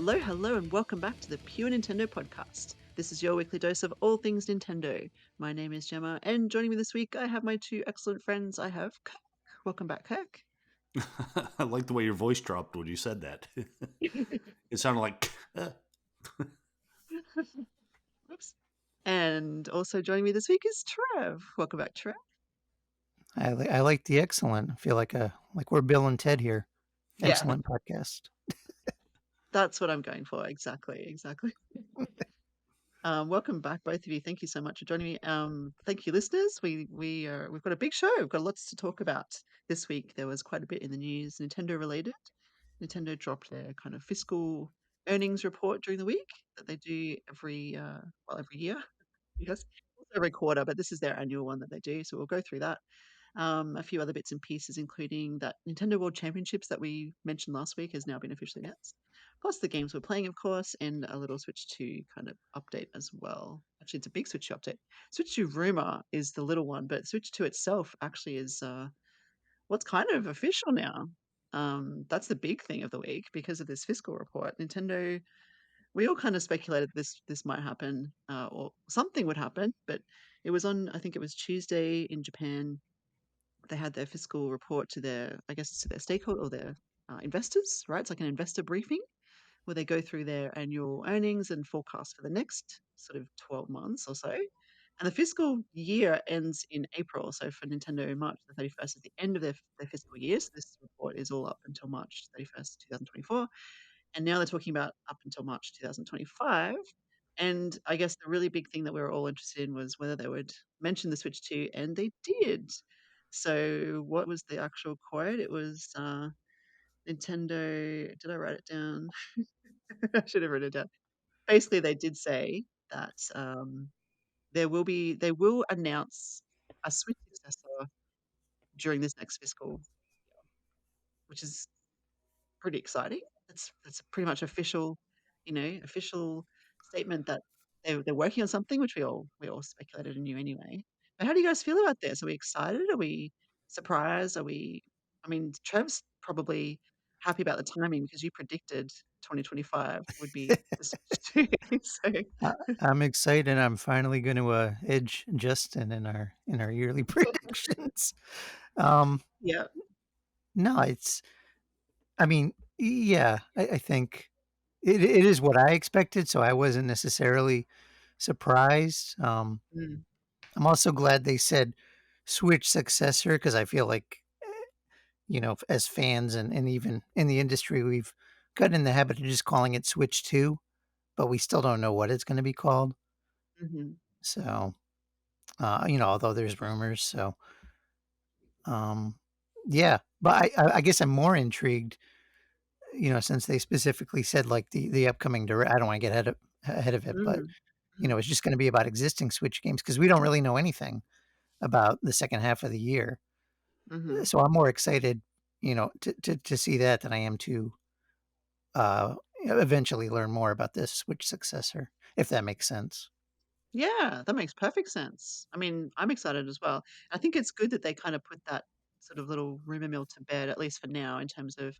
Hello, hello, and welcome back to the Pure Nintendo Podcast. This is your weekly dose of all things Nintendo. My name is Jemma, and joining me this week, I have my two excellent friends. I have Kirk. Welcome back, Kirk. I like the way your voice dropped when you said that. It sounded like. Whoops. And also joining me this week is Trev. Welcome back, Trev. I like the excellent. I feel like we're Bill and Ted here. Yeah. Excellent podcast. That's what I'm going for. Exactly. Welcome back, both of you. Thank you so much for joining me. Thank you, listeners. We've got a big show. We've got lots to talk about this week. There was quite a bit in the news, Nintendo related. Nintendo dropped their kind of fiscal earnings report during the week that they do every year, yes, every quarter. But this is their annual one that they do. So we'll go through that. A few other bits and pieces, including that Nintendo World Championships that we mentioned last week has now been officially announced. Plus the games we're playing, of course, and a little Switch 2 kind of update as well. Actually, it's a big Switch 2 update. Switch 2 rumor is the little one, but Switch 2 itself actually is what's kind of official now. That's the big thing of the week because of this fiscal report. Nintendo, we all kind of speculated this might happen or something would happen, but it was on, I think it was Tuesday in Japan. They had their fiscal report to their stakeholder or their investors, right? It's like an investor briefing where they go through their annual earnings and forecast for the next sort of 12 months or so. And the fiscal year ends in April. So for Nintendo, March the 31st is the end of their fiscal year. So this report is all up until March 31st, 2024. And now they're talking about up until March 2025. And I guess the really big thing that we were all interested in was whether they would mention the Switch 2, and they did. So what was the actual quote? It was Nintendo. Did I write it down? I should have written it down. Basically, they did say that they will announce a Switch successor during this next fiscal year, which is pretty exciting. It's pretty much official, official statement that they're working on something, which we all speculated and knew anyway. But how do you guys feel about this? Are we excited? Are we surprised? I mean, Trev's probably happy about the timing because you predicted 2025 would be the Switch 2. So I'm excited. I'm finally going to edge Justin in our yearly predictions. yeah. No, I mean, yeah, I think it is what I expected, so I wasn't necessarily surprised. Mm. I'm also glad they said Switch successor because I feel like, as fans and even in the industry, we've gotten in the habit of just calling it Switch 2, but we still don't know what it's going to be called. Hmm. So, although there's rumors. So, yeah, but I guess I'm more intrigued, since they specifically said like the upcoming direct. I don't want to get ahead of it, but Mm. it's just going to be about existing Switch games because we don't really know anything about the second half of the year. Hmm. So I'm more excited, to see that than I am to eventually learn more about this Switch successor, if that makes sense. Yeah, that makes perfect sense. I mean, I'm excited as well. I think it's good that they kind of put that sort of little rumor mill to bed, at least for now, in terms of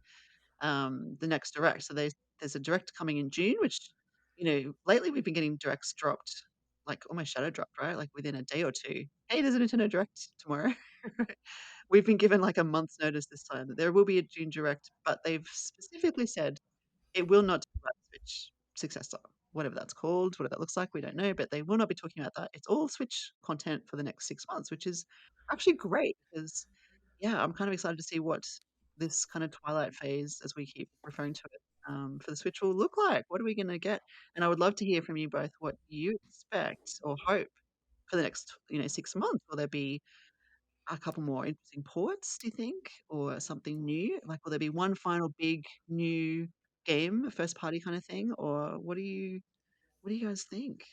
the next direct. So there's a direct coming in June, which, lately we've been getting directs dropped, like almost shadow dropped, right? Like within a day or two. Hey, there's a Nintendo Direct tomorrow. We've been given like a month's notice this time that there will be a June direct, but they've specifically said it will not talk about Switch successor, whatever that's called, whatever that looks like, we don't know, but they will not be talking about that. It's all Switch content for the next 6 months, which is actually great because, yeah, I'm kind of excited to see what this kind of twilight phase, as we keep referring to it, for the Switch will look like. What are we going to get? And I would love to hear from you both what you expect or hope for the next, 6 months. Will there be a couple more interesting ports, do you think? Or something new? Like, will there be one final big new game, a first party kind of thing? Or what do you guys think?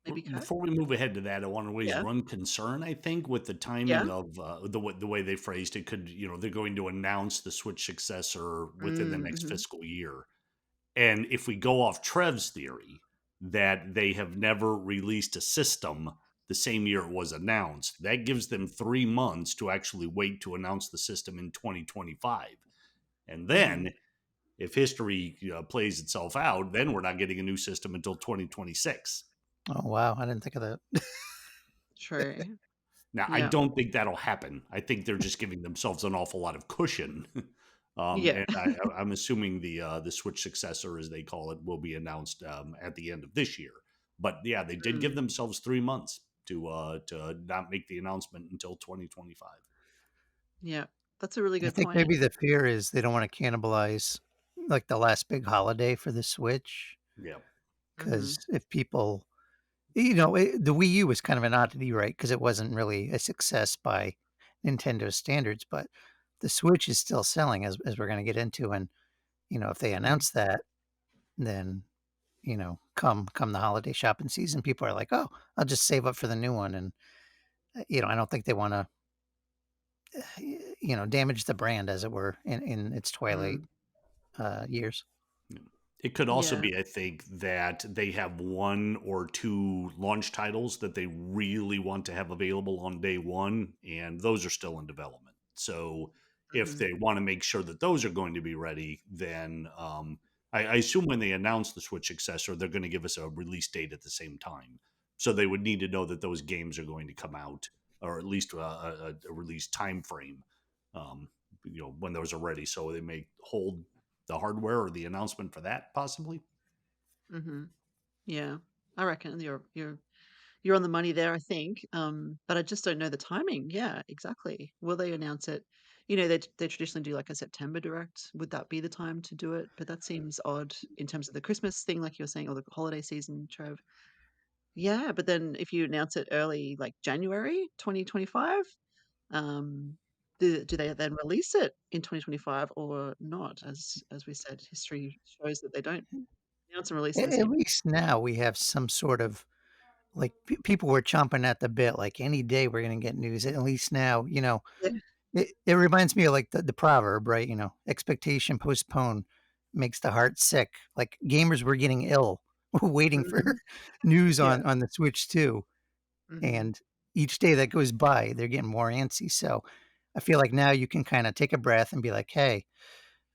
Maybe Kirk? Before we move ahead to that, I want to raise Yeah. one concern. I think with the Yeah. timing of the way they phrased it, they're going to announce the Switch successor within the next Mm-hmm. fiscal year, and if we go off Trev's theory that they have never released a system the same year it was announced, that gives them 3 months to actually wait to announce the system in 2025, and Mm-hmm. then If history plays itself out, then we're not getting a new system until 2026. Oh wow, I didn't think of that. True. Now, I Yeah. don't think that'll happen. I think they're just giving themselves an awful lot of cushion. Yeah. And I'm assuming the Switch successor, as they call it, will be announced at the end of this year. But yeah, they did give Mm, themselves 3 months to not make the announcement until 2025. yeah. That's a really I good think point. maybe the fear is they don't want to cannibalize like the last big holiday for the Switch. Yeah. Hmm. Because if people, the Wii U was kind of an oddity, right? Because it wasn't really a success by Nintendo standards, but the Switch is still selling, as we're going to get into. And if they Mm, announce that, then come the holiday shopping season, people are like, oh, I'll just save up for the new one. And I don't think they want to damage the brand, as it were, in its twilight mm, years. Yeah. It could also yeah. be, I think, that they have one or two launch titles that they really want to have available on day one, and those are still in development. So if Hmm. they want to make sure that those are going to be ready, then I assume when they announce the Switch successor, they're going to give us a release date at the same time. So they would need to know that those games are going to come out, or at least a release time frame. Um, when those are ready, so they may hold the hardware or the announcement for that possibly. Hmm. Yeah. I reckon you're on the money there, I think. But I just don't know the timing. Yeah, exactly. Will they announce it? They traditionally do like a September direct. Would that be the time to do it? But that seems odd in terms of the Christmas thing, like you were saying, or the holiday season, Trev. Yeah, but then if you announce it early, like January 2025, um, do they then release it in 2025 or not? As we said, history shows that they don't announce and release at the At same. least now we have some sort of like people were chomping at the bit, like any day we're going to get news. At least now, Yeah. it reminds me of like the proverb, right? Expectation postponed makes the heart sick. Like gamers were getting ill waiting for Mhm. news Yeah. on the Switch too. Hmm. And each day that goes by, they're getting more antsy. So I feel like now you can kind of take a breath and be like, hey,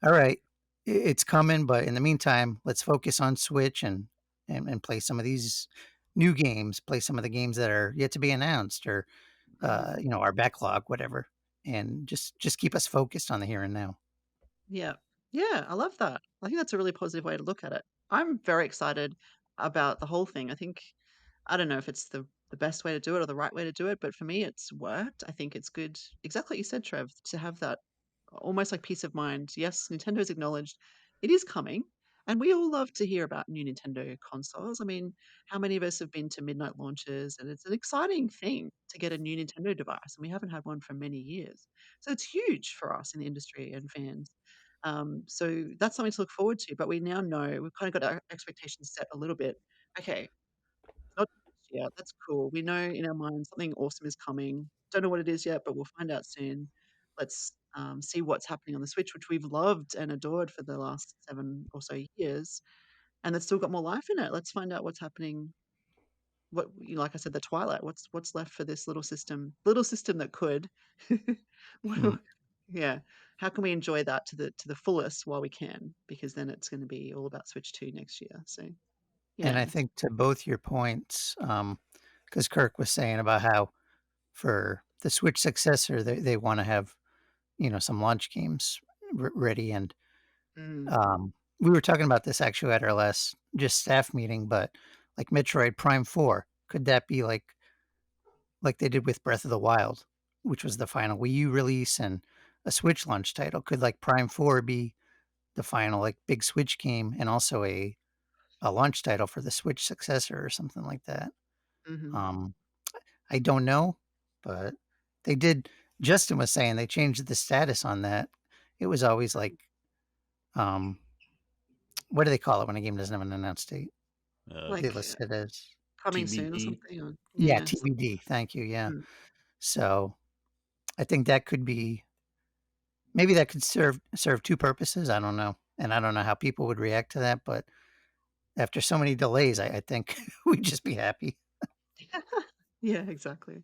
all right, it's coming, but in the meantime, let's focus on Switch and play some of these new games, play some of the games that are yet to be announced, or Hmm. our backlog, whatever, and just keep us focused on the here and now. Yeah. Yeah, I love that. I think that's a really positive way to look at it. I'm very excited about the whole thing. I don't know if it's the best way to do it or the right way to do it, but for me, it's worked. I think it's good. Exactly what you said, Trev, to have that almost like peace of mind. Yes, Nintendo's acknowledged it is coming, and we all love to hear about new Nintendo consoles. I mean, how many of us have been to midnight launches, and it's an exciting thing to get a new Nintendo device, and we haven't had one for many years. So it's huge for us in the industry and fans. So that's something to look forward to. But we now know we've kind of got our expectations set a little bit. Okay, not next year. That's cool. We know in our minds something awesome is coming. Don't know what it is yet, but we'll find out soon. Let's see what's happening on the Switch, which we've loved and adored for the last 7 or so years, and it's still got more life in it. Let's find out what's happening. Like I said, the Twilight. What's left for this little system that could. Hmm. Well, yeah. How can we enjoy that to the fullest while we can? Because then it's going to be all about Switch 2 next year. So And yeah. I think to both your points, because Kirk was saying about how for the Switch successor, they want to have some launch games ready, and Mm, Um, we were talking about this actually at our last just staff meeting, but like Metroid Prime 4, could that be like they did with Breath of the Wild, which was the final Wii U release and a Switch launch title? Could like Prime 4 be the final like big Switch game and also a launch title for the Switch successor or something like that? mhm. Um, I don't know, but they did. Justin was saying they changed the status on that. It was always like, um, what do they call it when a game doesn't have an announced date? They Like list it as coming soon or TBD. something. Or yeah, yeah. TBD. Thank you. Yeah. Mm. So I think that could be maybe that could serve two purposes. I don't know, and I don't know how people would react to that. But after so many delays, I think we'd just be happy. Yeah, exactly.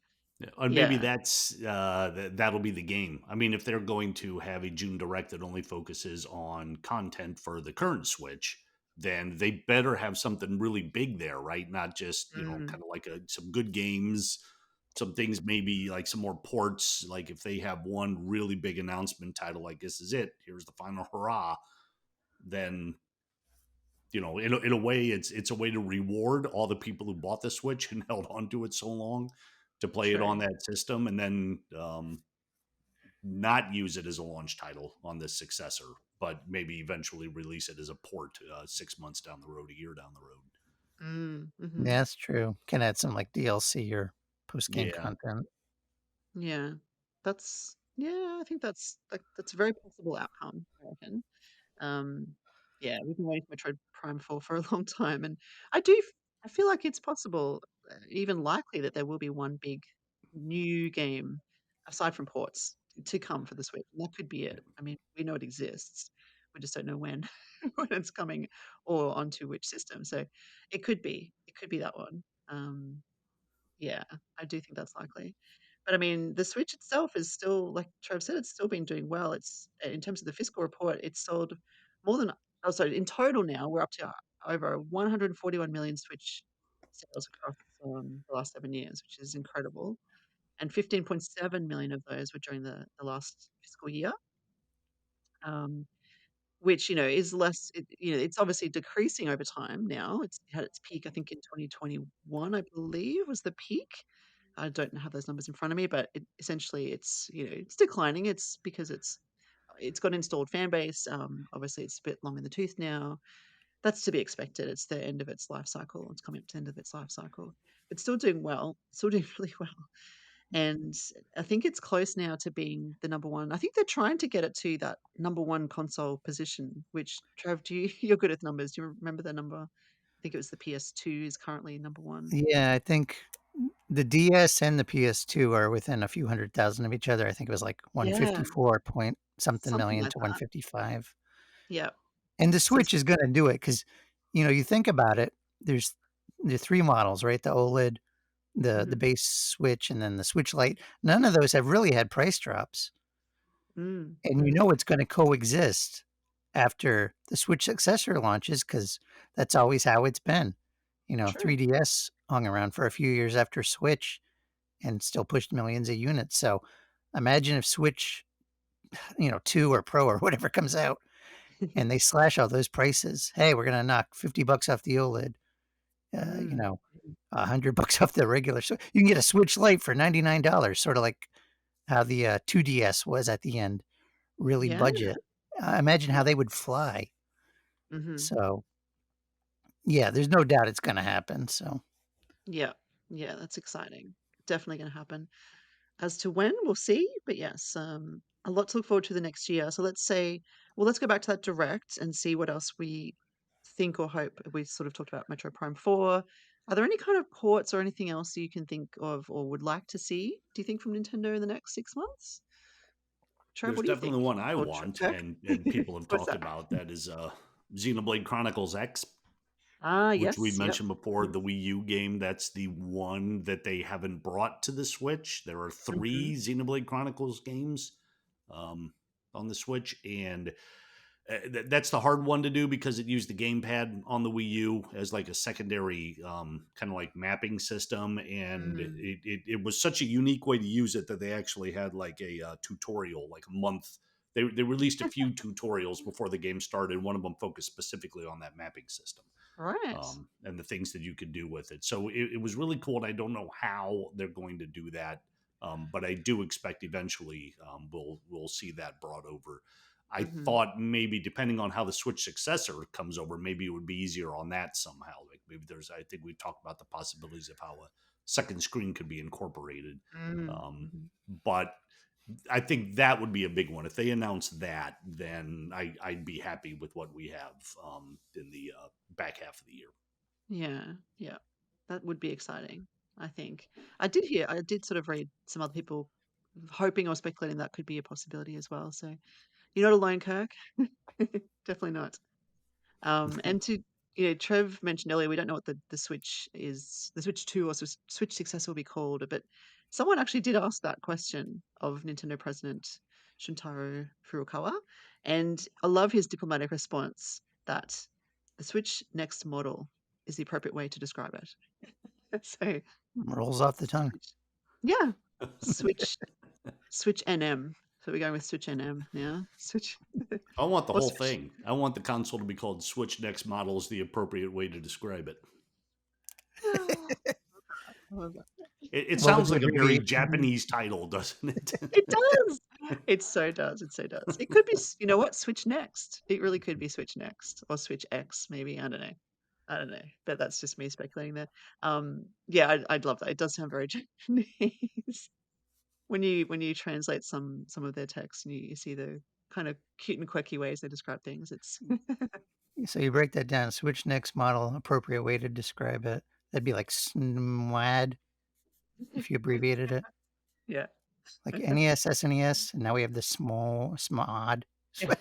And maybe Yeah. that's that'll be the game. I mean, if they're going to have a June direct that only focuses on content for the current Switch, then they better have something really big there, right? Not just Mm, kind of like some good games, some things maybe like some more ports. Like if they have one really big announcement title, like this is it, here's the final hurrah, then in a way, it's a way to reward all the people who bought the Switch and held on to it so long to play it on true. that system, and then not use it as a launch title on this successor, but maybe eventually release it as a port 6 months down the road, a year down the road. Mm, hmm. Yeah, that's true. Can add some like DLC or post game Yeah, content. Yeah. I think that's a very possible outcome, I reckon. Um, yeah, we've been waiting for Metroid Prime 4 for a long time, and I feel like it's possible, even likely, that there will be one big new game aside from ports to come for the Switch, and that could be it. I mean, we know it exists. We just don't know when when it's coming or onto which system. So it could be that one. Yeah, I do think that's likely. But I mean, the Switch itself is still, like Trev said, it's still been doing well. It's in terms of the fiscal report, it's sold more than oh, sorry, in total now we're up to over 141 million Switch sales across the last 7 years, which is incredible. And 15.7 million of those were during the last fiscal year. Um, which, is less it's obviously decreasing over time now. It's had its peak, I think, in 2021, I believe, was the peak. I don't have those numbers in front of me, but essentially it's declining. It's because it's got an installed fan base. Obviously, it's a bit long in the tooth now. That's to be expected. It's the end of its life cycle. It's coming up to the end of its life cycle. But still doing well, still doing really well. And I think it's close now to being the number one. I think they're trying to get it to that number one console position, which Trev, you're good at numbers. Do you remember the number? I think it was the PS2 is currently number one. Yeah, I think the DS and the PS2 are within a few 100,000 of each other. I think it was like Yeah, 154 point something something million like to that. 155. Yeah. And the So Switch is gonna do it because, you think about it, there's the 3 models, right? The OLED, the mhm, base Switch, and then the Switch Lite. None of those have really had price drops, and mhm. it's gonna coexist after the Switch successor launches because that's always how it's been. True. 3DS hung around for a few years after Switch and still pushed millions of units, so imagine if Switch, 2 or Pro or whatever comes out and they slash all those prices. Hey, we're gonna knock $50 off the OLED, Mm, mhm. $100 off the regular. So you can get a Switch Lite for $99, sort of like how the 2DS was at the end, really Yeah. budget. Imagine how they would fly. Mhm. So yeah, there's no doubt it's gonna happen. So Yeah. Yeah, that's exciting. Definitely gonna happen. As to when, we'll see, but yes, a lot to look forward to the next year. So let's go back to that direct and see what else we think or hope. We sort of talked about Metro Prime 4. Are there any kind of ports or anything else you can think of or would like to see, do you think, from Nintendo in the next 6 months? Trev, there's what do you definitely think? one I Or want, Kirk? and people have What's talked that? about that is Xenoblade Chronicles X, Ah, which we yes. Yep. mentioned before, the Wii U game. That's the one that they haven't brought to the Switch. There are Hmm. three Xenoblade Chronicles games um, on the Switch, and that's the hard one to do because it used the gamepad on the Wii U as like a secondary kind of like mapping system, and Mm. it was such a unique way to use it that they actually had like a tutorial, like a month. They released a few tutorials before the game started. One of them focused specifically on that mapping system Right. and the things that you could do with it. So it was really cool. And I don't know how they're going to do that, but I do expect eventually we'll see that brought over. I Hmm. thought maybe depending on how the Switch successor comes over, maybe it would be easier on that somehow. Like maybe I think we talked about the possibilities of how a second screen could be incorporated. Mm. Um, Hmm. but I think that would be a big one. If they announce that, then I'd be happy with what we have in the back half of the year. Yeah. Yeah. That would be exciting, I think. I did sort of read some other people hoping or speculating that could be a possibility as well. So you're not alone, Kirk. Definitely not. And Trev mentioned earlier, we don't know what the Switch is, the Switch 2 or Switch successor will be called, but someone actually did ask that question of Nintendo President Shuntaro Furukawa, and I love his diplomatic response that the Switch Next model is the appropriate way to describe it. So, Rolls off the tongue. Switch- yeah, Switch Switch NM. So we're going with Switch NM now. Switch. I want the Or whole Switch. thing. I want the console to be called Switch Next Model is the appropriate way to describe it. It What sounds was like the a very abbreviation? Japanese title, doesn't it? It does. It so does. It so does. It could be, you know what? Switch Next. It really could be Switch Next or Switch X, maybe. I don't know. I don't know. But that's just me speculating there. Yeah, I'd love that. It does sound very Japanese. When you translate some of their text and you see the kind of cute and quirky ways they describe things, it's So you break that down. Switch Next model, appropriate way to describe it. That'd be like SNWAD if you abbreviated it. yeah. Like NES, SNES, and now we have the SMOD. Yeah.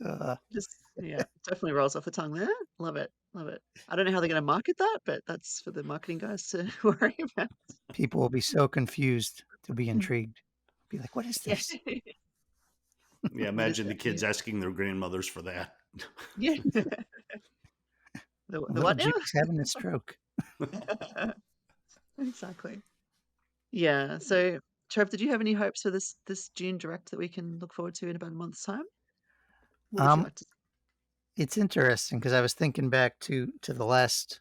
Uh, Just yeah, definitely rolls off the tongue there. Love it. Love it. I don't know how they're going to market that, but that's for the marketing guys to worry about. people will be so confused to be intrigued. Be like, what is Yeah. this? Yeah, imagine the kids asking their grandmothers for that. Yeah. The Little what now? Jim's having a stroke. Exactly. Yeah. So, Trev, did you have any hopes for this June direct that we can look forward to in about a month's time? What would you like to see? It's interesting because I was thinking back to the last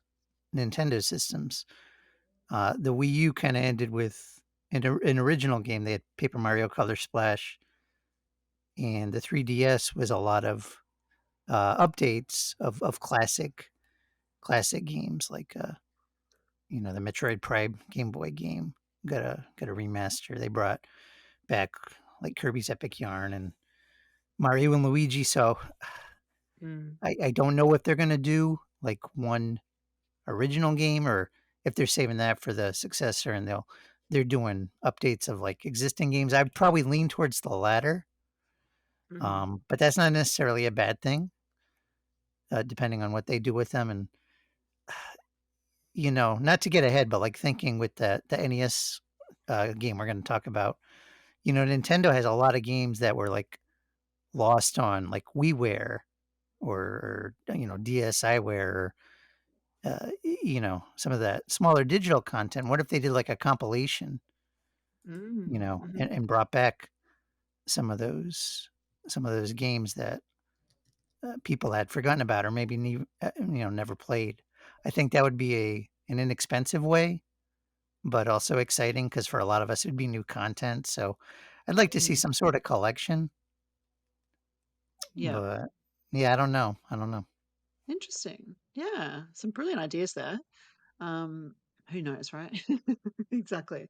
Nintendo systems. The Wii U kind of ended with an original game. They had Paper Mario Color Splash, and the 3DS was a lot of updates of classic games like the Metroid Prime Game Boy game got a remaster. They brought back like Kirby's Epic Yarn and Mario and Luigi. So I don't know if they're gonna do like one original game or if they're saving that for the successor and they're doing updates of like existing games. I'd probably lean towards the latter. But that's not necessarily a bad thing, depending on what they do with them. And not to get ahead, but like thinking with the NES game we're going to talk about, Nintendo has a lot of games that were like lost on like WiiWare or DSiWare or some of that smaller digital content. What if they did like a compilation, and brought back some of those games that people had forgotten about or maybe never played. I think that would be an inexpensive way, but also exciting because for a lot of us it'd be new content. So I'd like to see some sort of collection. Yeah. But yeah, I don't know. Interesting. Yeah, some brilliant ideas there. Who knows, right? Exactly.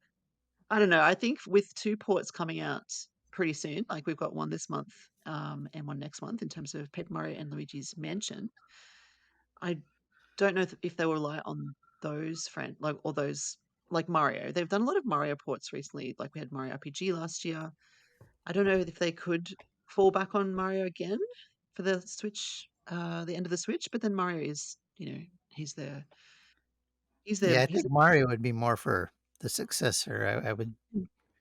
I don't know. I think with 2 ports coming out pretty soon, like we've got one this month, and one next month in terms of Paper Mario and Luigi's Mansion. I don't know if they will rely on those like Mario. They've done a lot of Mario ports recently. Like we had Mario RPG last year. I don't know if they could fall back on Mario again for the Switch, the end of the Switch. But then Mario is, he's there. Yeah, I He's think Mario would be more for the successor. I would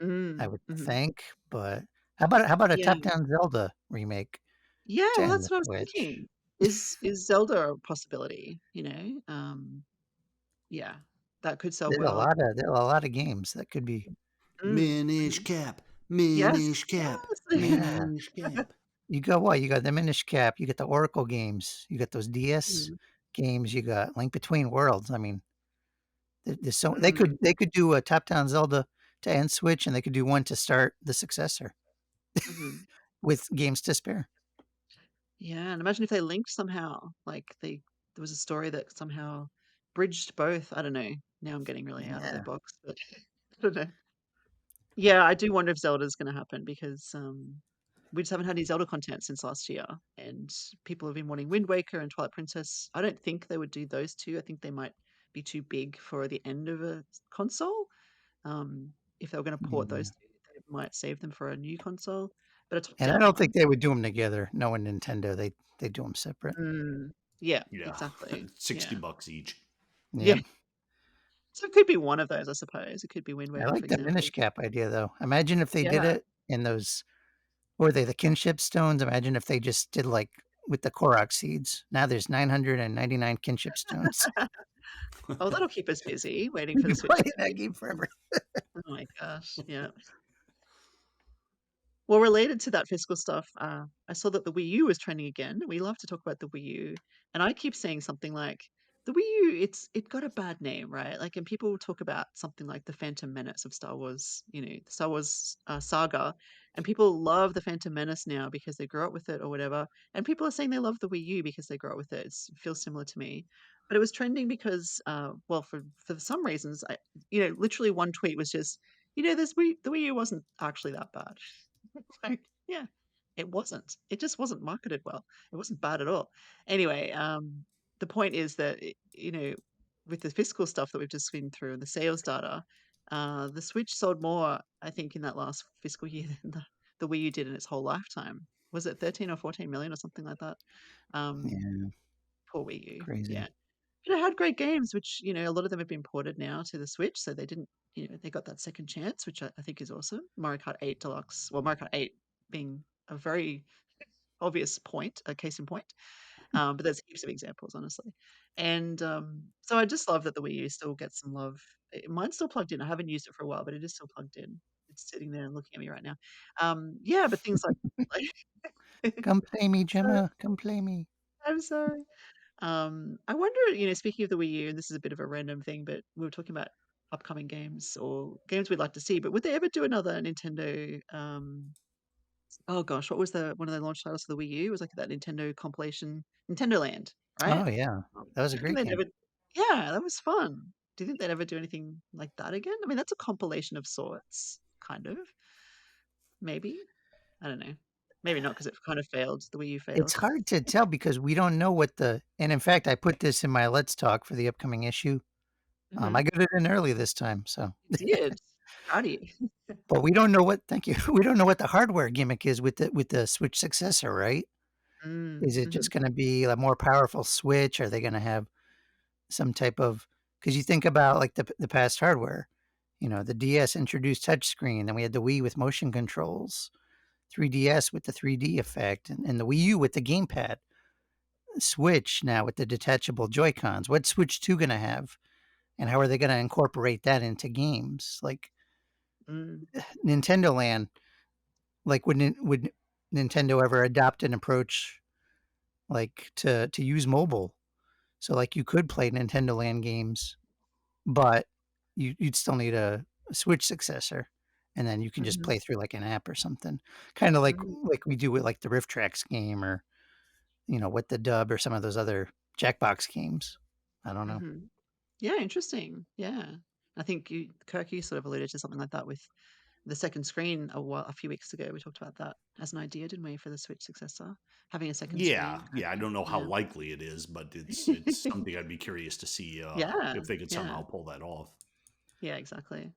mm-hmm. think, but how about a Yeah. top-down Zelda remake? Yeah, To well, end that's the what I was Switch? thinking. Is Zelda a possibility? Yeah, that could sell There's a well. lot of games that could be. Minish cap. Yes, Minish cap. yes. Minish cap. You got what? You got the Minish Cap. You got the Oracle games. You got those DS Mm, games. You got Link Between Worlds. I mean, there's so they mm, could do a top-down Zelda to end Switch, and they could do one to start the successor mhm. with games to spare. Yeah, and imagine if they linked somehow, like there was a story that somehow bridged both. I don't know. Now I'm getting really out of the Yeah. box, but I don't know. Yeah, I do wonder if Zelda's going to happen because we just haven't had any Zelda content since last year, and people have been wanting Wind Waker and Twilight Princess. I don't think they would do those two. I think they might be too big for the end of a console. If they were going to port Yeah. those two, they might save them for a new console. But a And I top-down don't one. think they would do them together. Knowing Nintendo, they do them separate. Yeah, Yeah. exactly. Yeah. $60 each. Yeah. Yeah. So it could be one of those, I suppose. It could be Wind I Waker, for like the example. Minish Cap idea, though. Imagine if they did Yeah. it in those, or they the kinship stones. Imagine if they just did like with the Korok seeds. Now there's 999 kinship stones. Oh, that'll keep us busy waiting We for the could Switch play to that release. game forever. Oh my gosh, yeah. Well, related to that fiscal stuff, I saw that the Wii U was trending again. We love to talk about the Wii U, and I keep saying something like the Wii U. It got a bad name, right? Like, and people talk about something like the Phantom Menace of Star Wars, the Star Wars saga, and people love the Phantom Menace now because they grew up with it or whatever. And people are saying they love the Wii U because they grew up with it. It feels similar to me, but it was trending because, well, for some reasons, literally one tweet was just, the Wii U wasn't actually that bad. Like, yeah, it wasn't. It just wasn't marketed well. It wasn't bad at all. Anyway, the point is that, with the fiscal stuff that we've just been through and the sales data, the Switch sold more, I think, in that last fiscal year than the Wii U did in its whole lifetime. Was it 13 or 14 million or something like that? Um, Yeah, Poor Wii U. Yeah. crazy. But it had great games, which, a lot of them have been ported now to the Switch, so they didn't, they got that second chance, which I think is awesome. Mario Kart 8 Deluxe, well, Mario Kart 8 being a very obvious point, a case in point. But there's heaps of examples, honestly. And so I just love that the Wii U still gets some love. Mine's still plugged in. I haven't used it for a while, but it is still plugged in. It's sitting there and looking at me right now. Yeah, but things like Come play me, so Gemma. Come play me. I'm sorry. I wonder, speaking of the Wii U, and this is a bit of a random thing, but we were talking about upcoming games or games we'd like to see, but would they ever do another Nintendo? Oh gosh, what was the one of the launch titles for the Wii U? It was like that Nintendo compilation, Nintendo Land, right? Oh yeah, that was Do a you reckon great they'd game. ever? Yeah, that was fun. Do you think they'd ever do anything like that again? I mean, that's a compilation of sorts, kind of. Maybe. I don't know. Maybe not because it kind of failed. The Wii U It's failed. hard to tell because we don't know what and in fact, I put this in my Let's Talk for the upcoming issue. Hmm. I got it in early this time, so You did. Proud of you. but we don't know what thank you. We don't know what the hardware gimmick is with the Switch successor, right? Mm, Is it hmm. just gonna be a more powerful Switch? Are they gonna have some type of? Because you think about, like, the past hardware, the DS introduced touchscreen, then we had the Wii with motion controls, 3DS with the 3D effect, and the Wii U with the gamepad. Switch now with the detachable Joy-Cons. What's Switch 2 gonna have? And how are they gonna incorporate that into games? Like, Mm, Nintendo Land, like, would Nintendo ever adopt an approach, like, to use mobile? So, like, you could play Nintendo Land games, but you'd still need a Switch successor, and then you can just mhm, play through, like, an app or something. Kinda like mm, we do with, like, the Rift Tracks game, or, with the Dub, or some of those other Jackbox games. I don't know. mhm. Yeah, interesting. Yeah. I think Kirk, you sort of alluded to something like that with the second screen a few weeks ago. We talked about that as an idea, didn't we, for the Switch successor? Having a second Yeah, screen kind yeah. of I thing. don't know how Yeah. likely it is, but it's something I'd be curious to see Yeah. if they could Yeah. somehow pull that off. Yeah, exactly.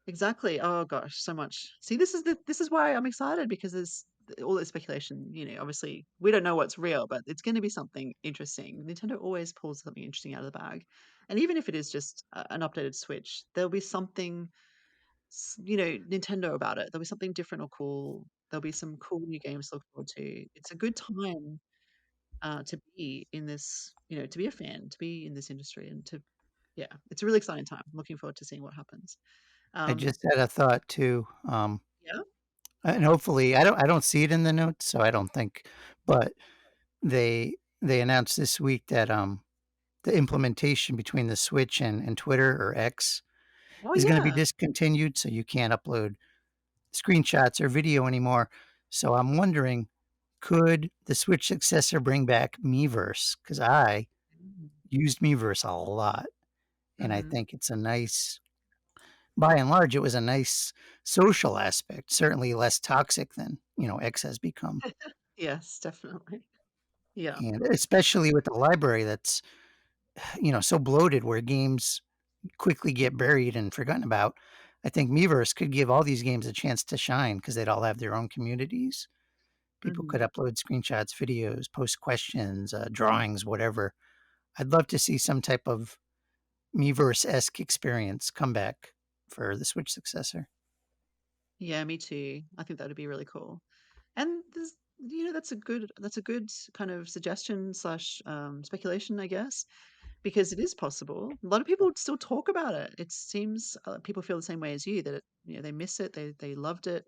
Exactly. Oh gosh, so much. See, this is why I'm excited because there's all this speculation, obviously we don't know what's real, but it's going to be something interesting. Nintendo always pulls something interesting out of the bag. And even if it is just an updated Switch, there'll be something Nintendo about it. There'll be something different or cool. There'll be some cool new games to look forward to. It's a good time to be in this, to be a fan, to be in this industry, and yeah, it's a really exciting time. I'm looking forward to seeing what happens. I Um, just had a thought too, yeah. and hopefully I don't see it in the notes, so I don't think, but they announced this week that, the implementation between the Switch and Twitter, or X, Oh is gonna be yeah. discontinued, so you can't upload screenshots or video anymore. So I'm wondering, could the Switch successor bring back Miiverse? Because I used Miiverse a lot, and I Mm-hmm. think it's a nice, by and large, it was a nice social aspect, certainly less toxic than, X has become. Yes, definitely. Yeah. And especially with the library that's, so bloated, where games quickly get buried and forgotten about. I think Miiverse could give all these games a chance to shine because they'd all have their own communities. People could Hmm. upload screenshots, videos, post questions, drawings, whatever. I'd love to see some type of Miiverse-esque experience comeback for the Switch successor. Yeah, me too. I think that would be really cool. And there's, that's a good kind of suggestion slash speculation, I guess, because it is possible. A lot of people still talk about it. It seems people feel the same way as you that they miss it. They loved it.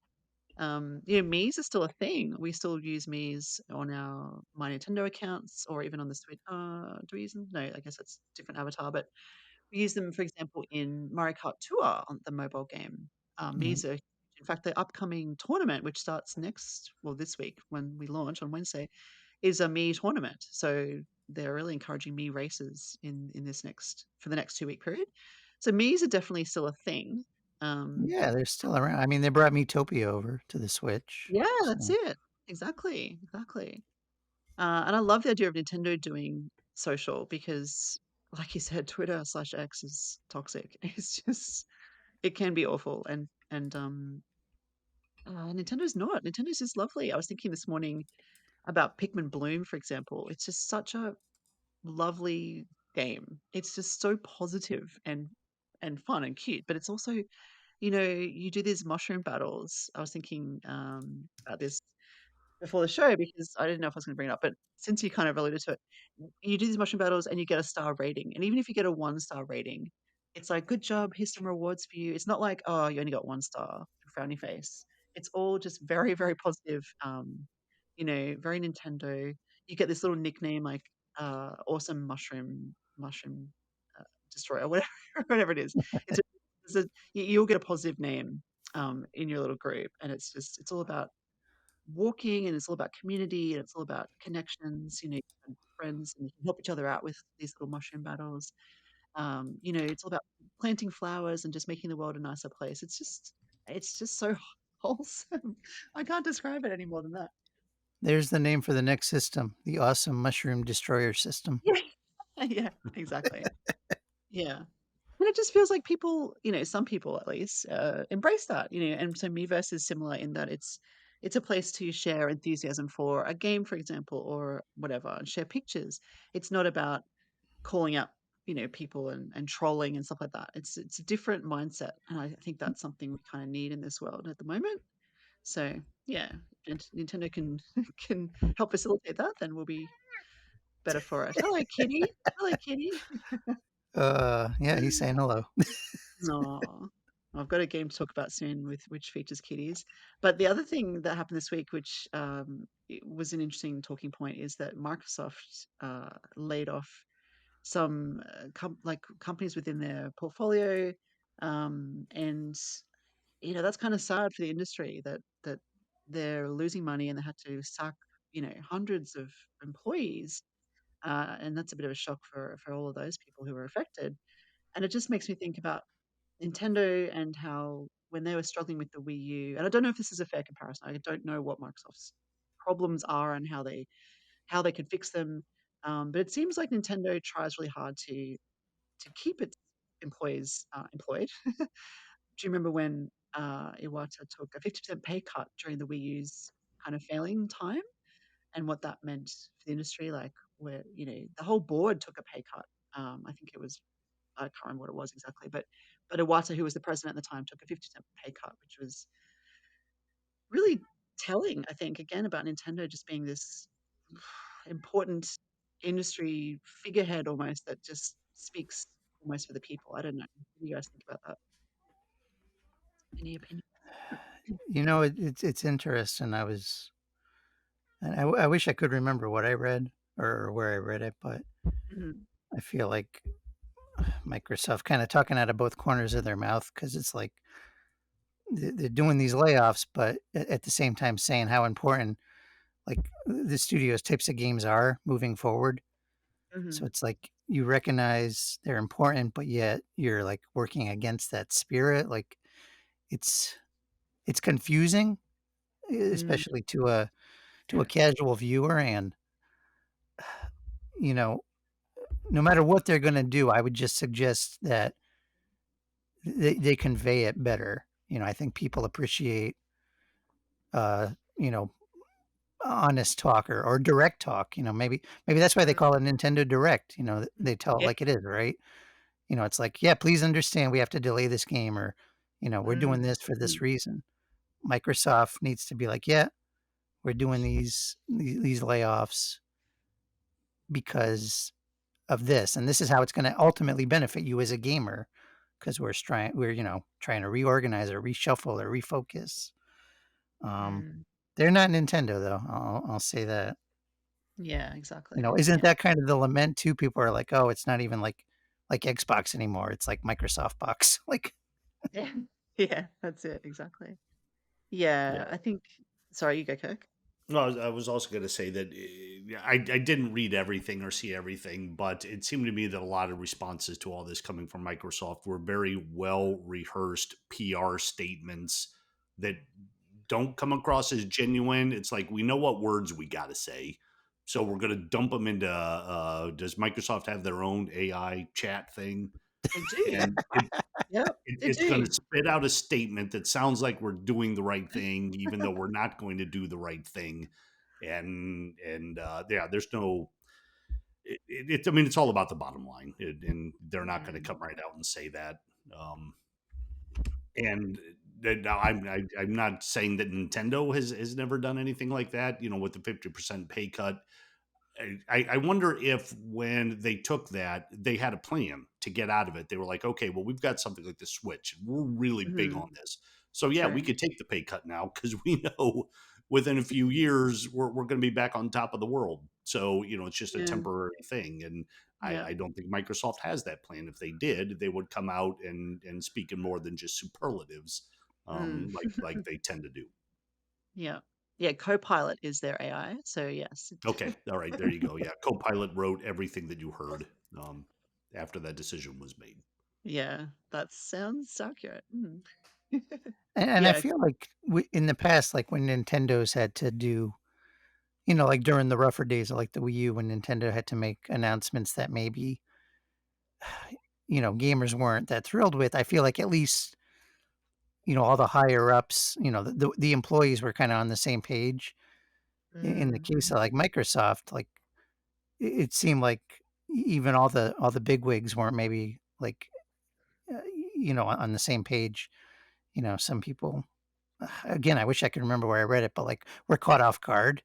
Mii's are still a thing. We still use Mii's on our My Nintendo accounts or even on the Switch. Do we use them? No, I guess that's a different avatar. But we use them, for example, in Mario Kart Tour on the mobile game. Mhm. Mii's are, in fact, the upcoming tournament, which starts this week when we launch on Wednesday, is a Mii tournament. So they're really encouraging Mii races in for the next 2 week period. So Mii's are definitely still a thing. Um, Yeah, they're still around. I mean, they brought Miitopia over to the Switch, yeah, that's so it. Exactly, exactly. And I love the idea of Nintendo doing social because, like you said, Twitter slash X is toxic. It's just it can be awful, and Nintendo's not. Nintendo's just lovely. I was thinking this morning about Pikmin Bloom, for example. It's just such a lovely game. It's just so positive and fun and cute, but it's also, you do these mushroom battles. I was thinking about this before the show because I didn't know if I was going to bring it up, but since you kind of alluded to it, you do these mushroom battles and you get a star rating. And even if you get a 1 star rating, it's like, good job, here's some rewards for you. It's not like, oh, you only got 1 star, frowny face. It's all just very, very positive, very Nintendo. You get this little nickname like awesome mushroom uh, destroyer, or whatever, whatever it is. You'll get a positive name in your little group. And it's all about walking and it's all about community and it's all about connections, and friends and you can help each other out with these little mushroom battles. It's all about planting flowers and just making the world a nicer place. It's just so wholesome. I can't describe it any more than that. there's the name for the next system, the Awesome Mushroom Destroyer System. Yeah. Yeah, exactly. Yeah. And it just feels like people, some people at least, embrace that, and so Miiverse is similar in that it's a place to share enthusiasm for a game, for example, or whatever, and share pictures. It's not about calling out, people and trolling and stuff like that. It's a different mindset, and I think that's something we kind of need in this world at the moment. So yeah, and Nintendo can can help facilitate that, then we'll be better for it. Hello, kitty. Hello, kitty. Yeah, he's saying hello. Aw. I've got a game to talk about soon with which features kitties. But the other thing that happened this week, which it was an interesting talking point, is that Microsoft laid off some companies within their portfolio, and that's kind of sad for the industry that they're losing money and they had to sack hundreds of employees, and that's a bit of a shock for all of those people who were affected. And it just makes me think about Nintendo and how when they were struggling with the Wii U, and I don't know if this is a fair comparison. I don't know what Microsoft's problems are and how they could fix them. But it seems like Nintendo tries really hard to keep its employees employed. Do you remember when Iwata took a 50% pay cut during the Wii U's kind of failing time, and what that meant for the industry? Like where the whole board took a pay cut. I think it was I can't remember what it was exactly, but Iwata, who was the president at the time, took a 50% pay cut, which was really telling, I think, again about Nintendo just being this important industry figurehead almost that just speaks almost for the people. I don't know. What do you guys think about that? Any opinion? It's interesting. I wish I could remember what I read or where I read it, but Mhm, I feel like Microsoft kind of talking out of both corners of their mouth because it's like they're doing these layoffs, but at the same time saying how important like the studio's types of games are moving forward. So mhm, it's like you recognize they're important, but yet you're like working against that spirit. Like it's it's confusing, mm, especially to a casual viewer. And you know, no matter what they're going to do, I would just suggest that they convey it better. I think people appreciate, uh, you know, honest talk or direct talk. Maybe that's why they mm. call it Nintendo Direct. They tell it Yeah, like it is, right? It's like, yeah, please understand we have to delay this game, or we're doing Mm, this for this mm, reason. Microsoft needs to be like, yeah, we're doing these layoffs because of this, and this is how it's going to ultimately benefit you as a gamer, because we're trying to reorganize or reshuffle or refocus. Um, mm. they're not Nintendo though. I'll say that. Yeah, exactly. Isn't Yeah. that kind of the lament too? People are like, oh, it's not even like Xbox anymore. It's like Microsoft box. Like, Yeah. Yeah, that's it. Exactly. Yeah. Yeah, I think. Sorry, you go, Kirk. No, I was also going to say that I didn't read everything or see everything, but it seemed to me that a lot of responses to all this coming from Microsoft were very well rehearsed PR statements that don't come across as genuine. It's like, we know what words we got to say. So we're going to dump them into, does Microsoft have their own AI chat thing? They do. And Yep, they it's going do. to spit out a statement that sounds like we're doing the right thing, even though we're not going to do the right thing. And yeah, there's no. I mean, it's all about the bottom line, and they're not going to Mm, come right out and say that. Um, and now I'm not saying that Nintendo has never done anything like that. With the 50% pay cut, I wonder if when they took that, they had a plan to get out of it. They were like, okay, well, we've got something like the Switch. We're really big mhm, on this. So, yeah, we true. could take the pay cut now because we know within a few years we're going to be back on top of the world. So, it's just a Yeah, temporary thing. And yeah. I don't think Microsoft has that plan. If they did, they would come out and speak in more than just superlatives, Mm, like they tend to do. yeah. Yeah, Copilot is their AI, so yes. Okay. All right. There you go. Yeah. Copilot wrote everything that you heard um, after that decision was made. Yeah, that sounds accurate. Mm. and I Yeah. feel like in the past, like when Nintendo's had to do, like during the rougher days of like the Wii U, when Nintendo had to make announcements that maybe gamers weren't that thrilled with. I feel like at least all the higher ups, the employees were kind of on the same page. In the Mm, case of mhm, like Microsoft, like it seemed like even all the big wigs weren't maybe like uh, on the same page. Some people, again, I wish I could remember where I read it, but like we're caught off guard.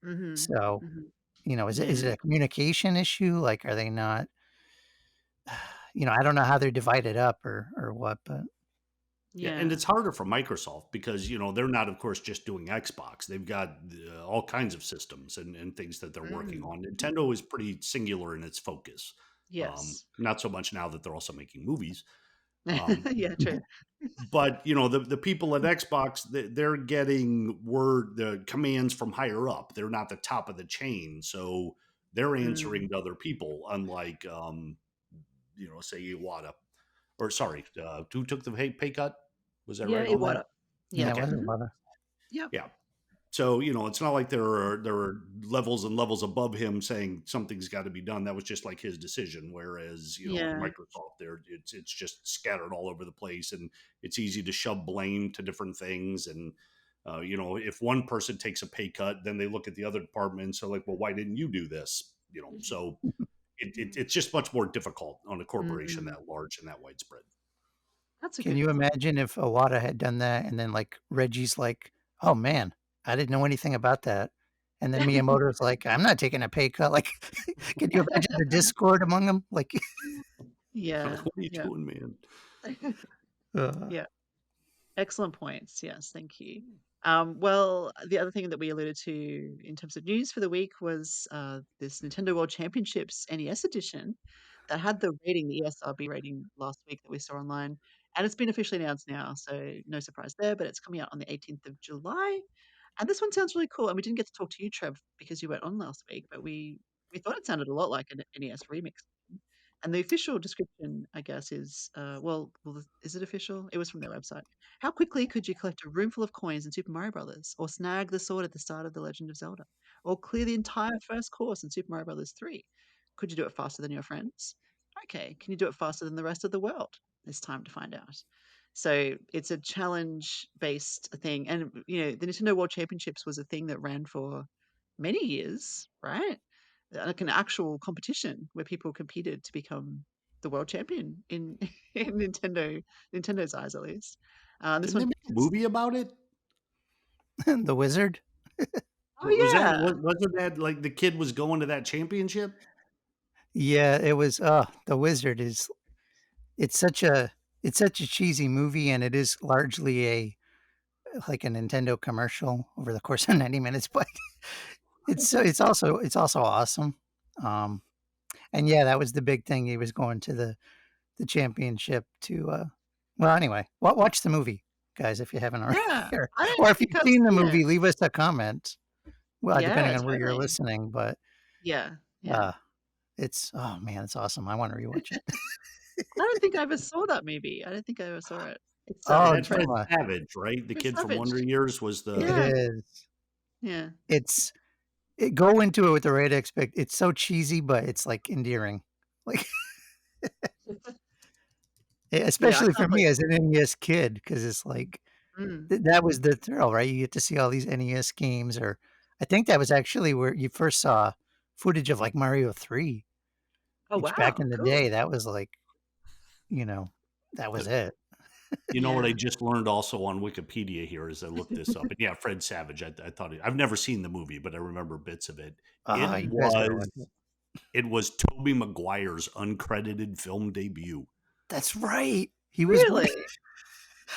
mhm, So mhm. is it Yeah, a communication issue? Like, are they not? I don't know how they're divided up or what, but Yeah, and yeah. it's harder for Microsoft because they're not, of course, just doing Xbox. They've got all kinds of systems and things that they're working Mm, on. Nintendo mm. is pretty singular in its focus. Yes. Not so much now that they're also making movies. Um, Yeah, true. but the people at Xbox, they're getting the commands from higher up. They're not the top of the chain, so they're Mm. answering to other people. Unlike say Iwata, or sorry, who took the pay cut? Was that Yeah, right on that? Iwata. yeah, Yeah. it Okay, wasn't a Mhm. lot of. Yep. yeah. So it's not like there are levels and levels above him saying something's got to be done. That was just like his decision. Whereas Yeah. Microsoft, it's just scattered all over the place, and it's easy to shove blame to different things. And if one person takes a pay cut, then they look at the other department and say like, well, why didn't you do this? So it's just much more difficult on a corporation Mm. that large and that widespread. That's a Can good you point. imagine if Iwata had done that, and then like Reggie's like, "Oh man, I didn't know anything about that," and then Miyamoto's like, "I'm not taking a pay cut." Like, can you imagine the discord among them? Like, Yeah, What are you yeah. doing, man? uh, Yeah. Excellent points. Yes, thank you. Well, the other thing that we alluded to in terms of news for the week was this Nintendo World Championships NES edition that had the rating, the ESRB rating last week that we saw online. And it's been officially announced now, so no surprise there, but it's coming out on the 18th of July. And this one sounds really cool. And we didn't get to talk to you, Trev, because you weren't on last week, but we thought it sounded a lot like an NES remix. And the official description, I guess, is is it official? It was from their website. How quickly could you collect a room full of coins in Super Mario Brothers, or snag the sword at the start of The Legend of Zelda, or clear the entire first course in Super Mario Brothers 3? Could you do it faster than your friends? Okay, can you do it faster than the rest of the world? It's time to find out. So it's a challenge based thing. And, the Nintendo World Championships was a thing that ran for many years, right? Like an actual competition where people competed to become the world champion in in Nintendo's eyes, at least. This Didn't they one, make a movie about it? The Wizard. oh Was that yeah, wasn't that like the kid was going to that championship? Yeah, it was. The Wizard is. It's such a. It's such a cheesy movie, and it is largely a like a Nintendo commercial over the course of 90 minutes. But it's also awesome. Um, and yeah, that was the big thing. He was going to the championship to. Well, anyway, watch the movie, guys, if you haven't already, yeah. or, I don't or if think you've I've seen the seen it. movie, leave us a comment. Well, Yeah, depending on where you're totally. listening, but Yeah, yeah. uh, it's oh man, it's awesome. I want to rewatch it. I don't think I ever saw that movie. I don't think I ever saw it. It's It Oh, had Fred Gemma, Savage, right? The Chris kid from Savage. Wonder Years was it the Yeah, is. yeah. It's go into it with the right expect. It's so cheesy, but it's like endearing. Like Yeah, I especially for can't. me as an NES kid, because it's like Mm. that was the thrill, right? You get to see all these NES games, or I think that was actually where you first saw footage of like Mario 3, Oh which back wow, in the cool. day, that was like, you know, that was it. you know what I Yeah. just learned also on Wikipedia here as I looked this up. And yeah, Fred Savage. I thought I've never seen the movie, but I remember bits of it. It You guys gotta watch was it. it was Tobey Maguire's uncredited film debut. That's right. He was. Really?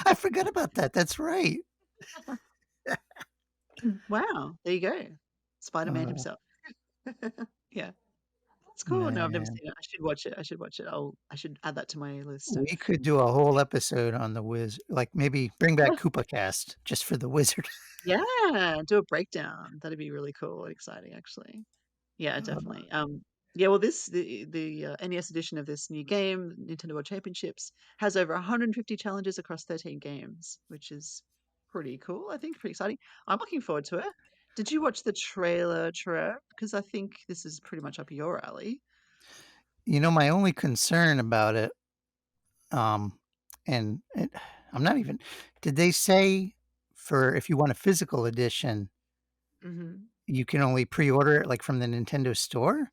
I forgot about that. That's right. Wow. There you go. Spider-Man Oh himself. Yeah. That's cool. No, I've never man, seen it. I should watch it. I should watch it. I should add that to my list we of. could do a whole episode on the Wiz. Like maybe bring back Koopa Cast just for the Wizard. Yeah, do a breakdown. That'd be really cool and exciting, actually. Yeah, Uh, definitely. Yeah, well, the NES edition of this new game, Nintendo World Championships, has over 150 challenges across 13 games, which is pretty cool. I think pretty exciting. I'm looking forward to it. Did you watch the trailer, Trev? Because I think this is pretty much up your alley. my only concern about it, um, and I'm not even. Did they say for if you want a physical edition, Hmm. you can only pre-order it like from the Nintendo store?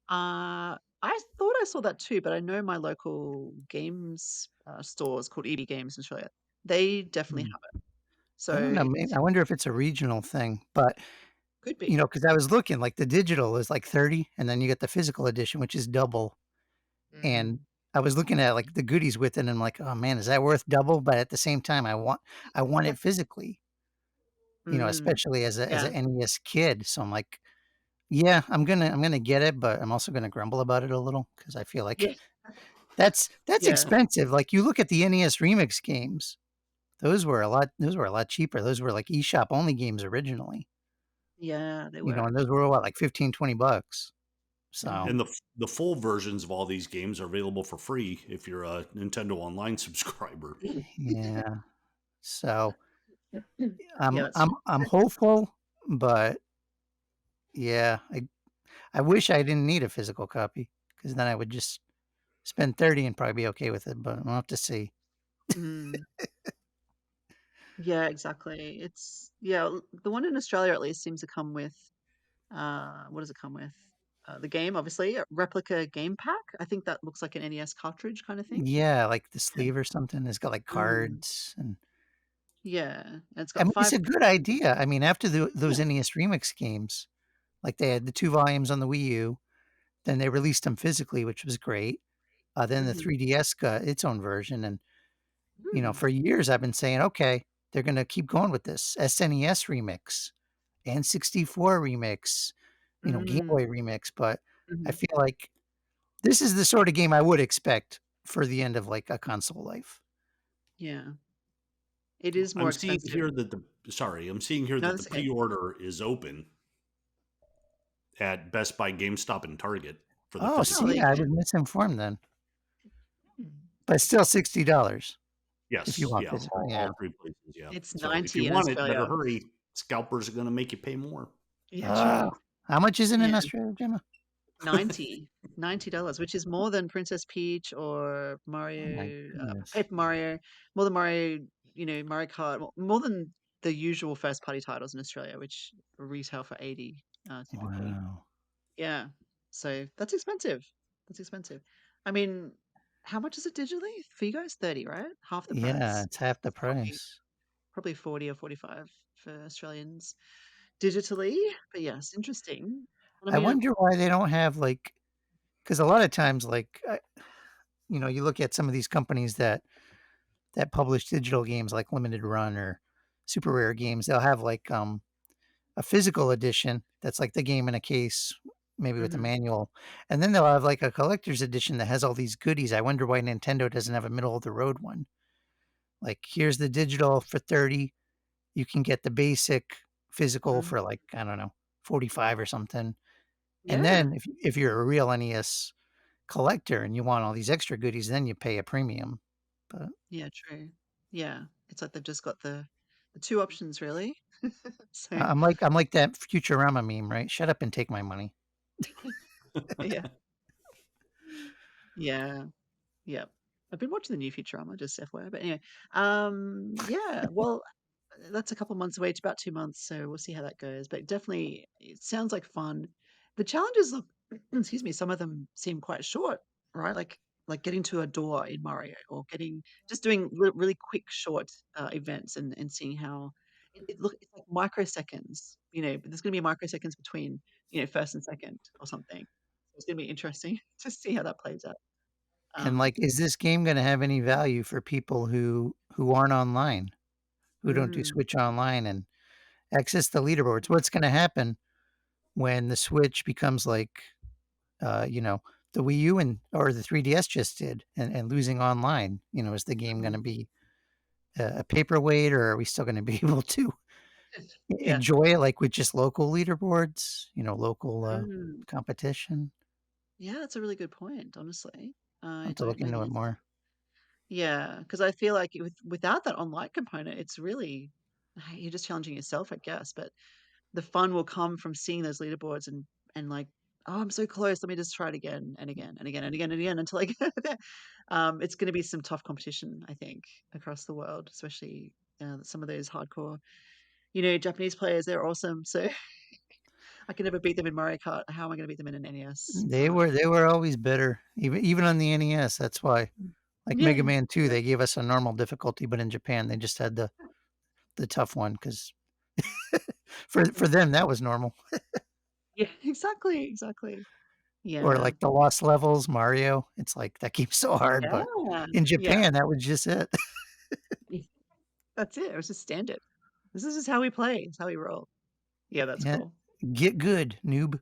I thought I saw that too, but I know my local games stores called EB Games in Australia. They definitely Hmm. have it. I don't know. So I wonder if it's a regional thing, but could be. because I was looking, like the digital is like 30, and then you get the physical edition, which is double. And Mm. I was looking at like the goodies with it, and I'm like, oh man, is that worth double? But at the same time, I want it physically, Mm. especially as Yeah. an NES kid. So I'm like, yeah, I'm gonna get it, but I'm also gonna grumble about it a little because I feel like Yeah. that's Yeah. expensive. Like you look at the NES remix games, those were a lot cheaper. Those were like eShop only games originally, Yeah, they were. and those were what, like 15, $20. So Mhm. And the full versions of all these games are available for free if you're a Nintendo Online subscriber. yeah, so Yeah, I'm that's I'm true. I'm hopeful, but yeah, I wish I didn't need a physical copy because then I would just spend 30 and probably be okay with it. But we'll have to see. Mm. Yeah, exactly. The one in Australia at least seems to come with what does it come with? The game, obviously, a replica game pack. I think that looks like an NES cartridge kind of thing. Yeah, like the Yeah. sleeve or something. It's got like Mm. cards, and Yeah, and it's I got mean, it's five. a good idea. I mean, after those Yeah. NES remix games, like they had the 2 volumes on the Wii U, then they released them physically, which was great. Then the Hmm. 3DS got its own version, and Mm. for years I've been saying, okay, they're going to keep going with this SNES remix, N64 remix, Game Mm. Boy remix. But I Hmm. feel like this is the sort of game I would expect for the end of like a console life. Yeah, it is more I'm seeing expensive. here that No, the that's okay. pre-order is open at Best Buy, GameStop, and Target for the Oh, Oh, physical there see, you I go. was misinformed then, Mm. but it's still $60 if you Yes, want yeah, physical. Yeah. all three places, yeah. It's So if you 90 in want it, better Australia. hurry. Scalpers are going to make you pay more. Yeah, Uh, true. how much is it in Yeah, Australia, Gemma? 90. $90, which is more than Princess Peach or Oh my Mario, goodness! Paper Mario, more than Mario, Mario Kart, more than the usual first party titles in Australia, which retail for 80, typically. Wow. Yeah. So that's expensive. That's expensive. I mean, how much is it digitally for you guys? 30, right? Half the Yeah, price. it's half the It's price. probably 40 or 45 for Australians digitally. But yes, interesting. And I I mean, wonder why they don't have like, because a lot of times, like, you look at some of these companies that publish digital games like Limited Run or Super Rare Games, they'll have like a physical edition that's like the game in a case, maybe with a mhm. manual, and then they'll have like a collector's edition that has all these goodies. I wonder why Nintendo doesn't have a middle of the road one. Like, here's the digital for 30. You can get the basic physical Mm. for like, I don't know, 45 or something. And Yeah, then if you're a real NES collector and you want all these extra goodies, then you pay a premium. But yeah, true. Yeah, it's like they've just got the two options really. So I'm like that Futurama meme, right? Shut up and take my money. yeah, yeah, yeah. I've been watching the new Futurama, just FYI. But anyway, yeah. Well, that's a couple months away. It's about 2 months, so we'll see how that goes. But definitely, it sounds like fun. The challenges look, excuse me, some of them seem quite short, right? Like getting to a door in Mario, or getting just doing really quick, short events, and seeing how it's like microseconds. But there's going to be microseconds between first and second or something. So it's going to be interesting to see how that plays out. And Um, like, is this game going to have any value for people who aren't online, who don't do mm, Switch online and access the leaderboards? What's going to happen when the Switch becomes like, uh, you know, the Wii U and or the 3DS just did, and losing online? Is the game going to mm, be a paperweight, or are we still going to be able to yeah. enjoy it like with just local leaderboards? Local Mm. competition. Yeah, that's a really good point, honestly. I'll I have to don't look know into the it answer. more. Yeah, because I feel like without that online component, it's really you're just challenging yourself, I guess. But the fun will come from seeing those leaderboards and like, oh, I'm so close. Let me just try it again and again and again and again and again until I get there. It's going to be some tough competition, I think, across the world, especially some of those hardcore, Japanese players. They're awesome. So I can never beat them in Mario Kart. How am I going to beat them in an NES? They were always better, even on the NES. That's why, like Mega Yeah, Man 2, they gave us a normal difficulty, but in Japan they just had the tough one because for them that was normal. yeah, exactly, exactly. Or Yeah. like the Lost Levels, Mario. It's like that game's so hard, but Yeah. in Yeah. Japan that was just it. Yeah. That's it. It was just standard. This is just how we play. It's how we roll. Yeah, that's Yeah, cool. get good, noob.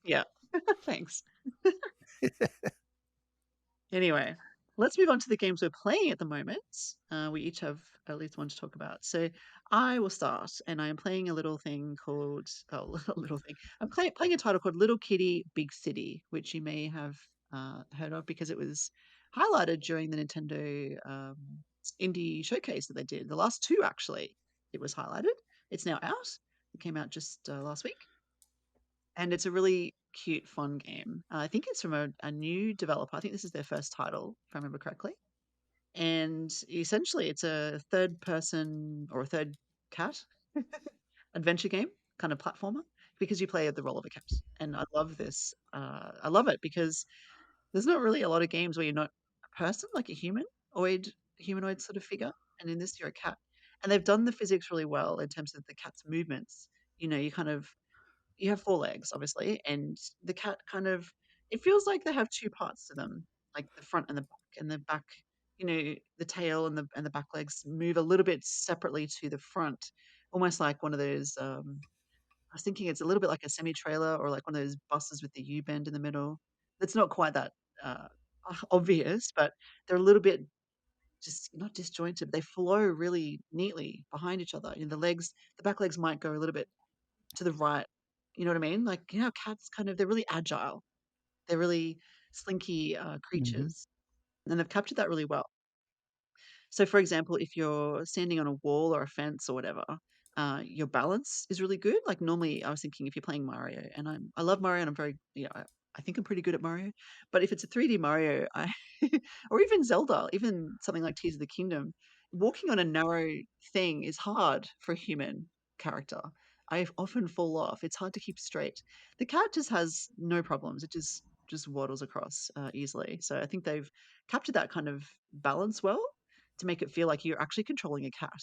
Yeah. Thanks. Anyway, let's move on to the games we're playing at the moment. We each have at least one to talk about. So I will start, and I am playing a little thing called little thing. I'm playing a title called Little Kitty Big City, which you may have heard of because it was highlighted during the Nintendo indie showcase that they did. The last two actually, it was highlighted. It's now out. It came out just last week, and it's a really cute, fun game. I think it's from a new developer. I think this is their first title, if I remember correctly. And essentially, it's a third person or a third cat adventure game, kind of platformer, because you play the role of a cat. And I love this. I love it because there's not really a lot of games where you're not a person, like a humanoid sort of figure. And in this, you're a cat. And they've done the physics really well in terms of the cat's movements. You have 4 legs, obviously, and the cat kind of it feels like they have 2 parts to them, like the front and the back, the tail and the back legs move a little bit separately to the front, almost like one of those, I was thinking it's a little bit like a semi-trailer or like one of those buses with the U-bend in the middle. It's not quite that, uh, obvious, but they're a little bit just not disjointed, they flow really neatly behind each other. The back legs might go a little bit to the right. You know what I mean? Like, cats they're really agile. They're really slinky Hmm. creatures, and they've captured that really well. So, for example, if you're standing on a wall or a fence or whatever, your balance is really good. Like normally, I was thinking if you're playing Mario, and I love Mario, and I'm very, I think I'm pretty good at Mario. But if it's a 3D Mario, or even Zelda, even something like Tears of the Kingdom, walking on a narrow thing is hard for a human character. I often fall off. It's hard to keep straight. The cat just has no problems. It just waddles across easily. So I think they've captured that kind of balance well to make it feel like you're actually controlling a cat.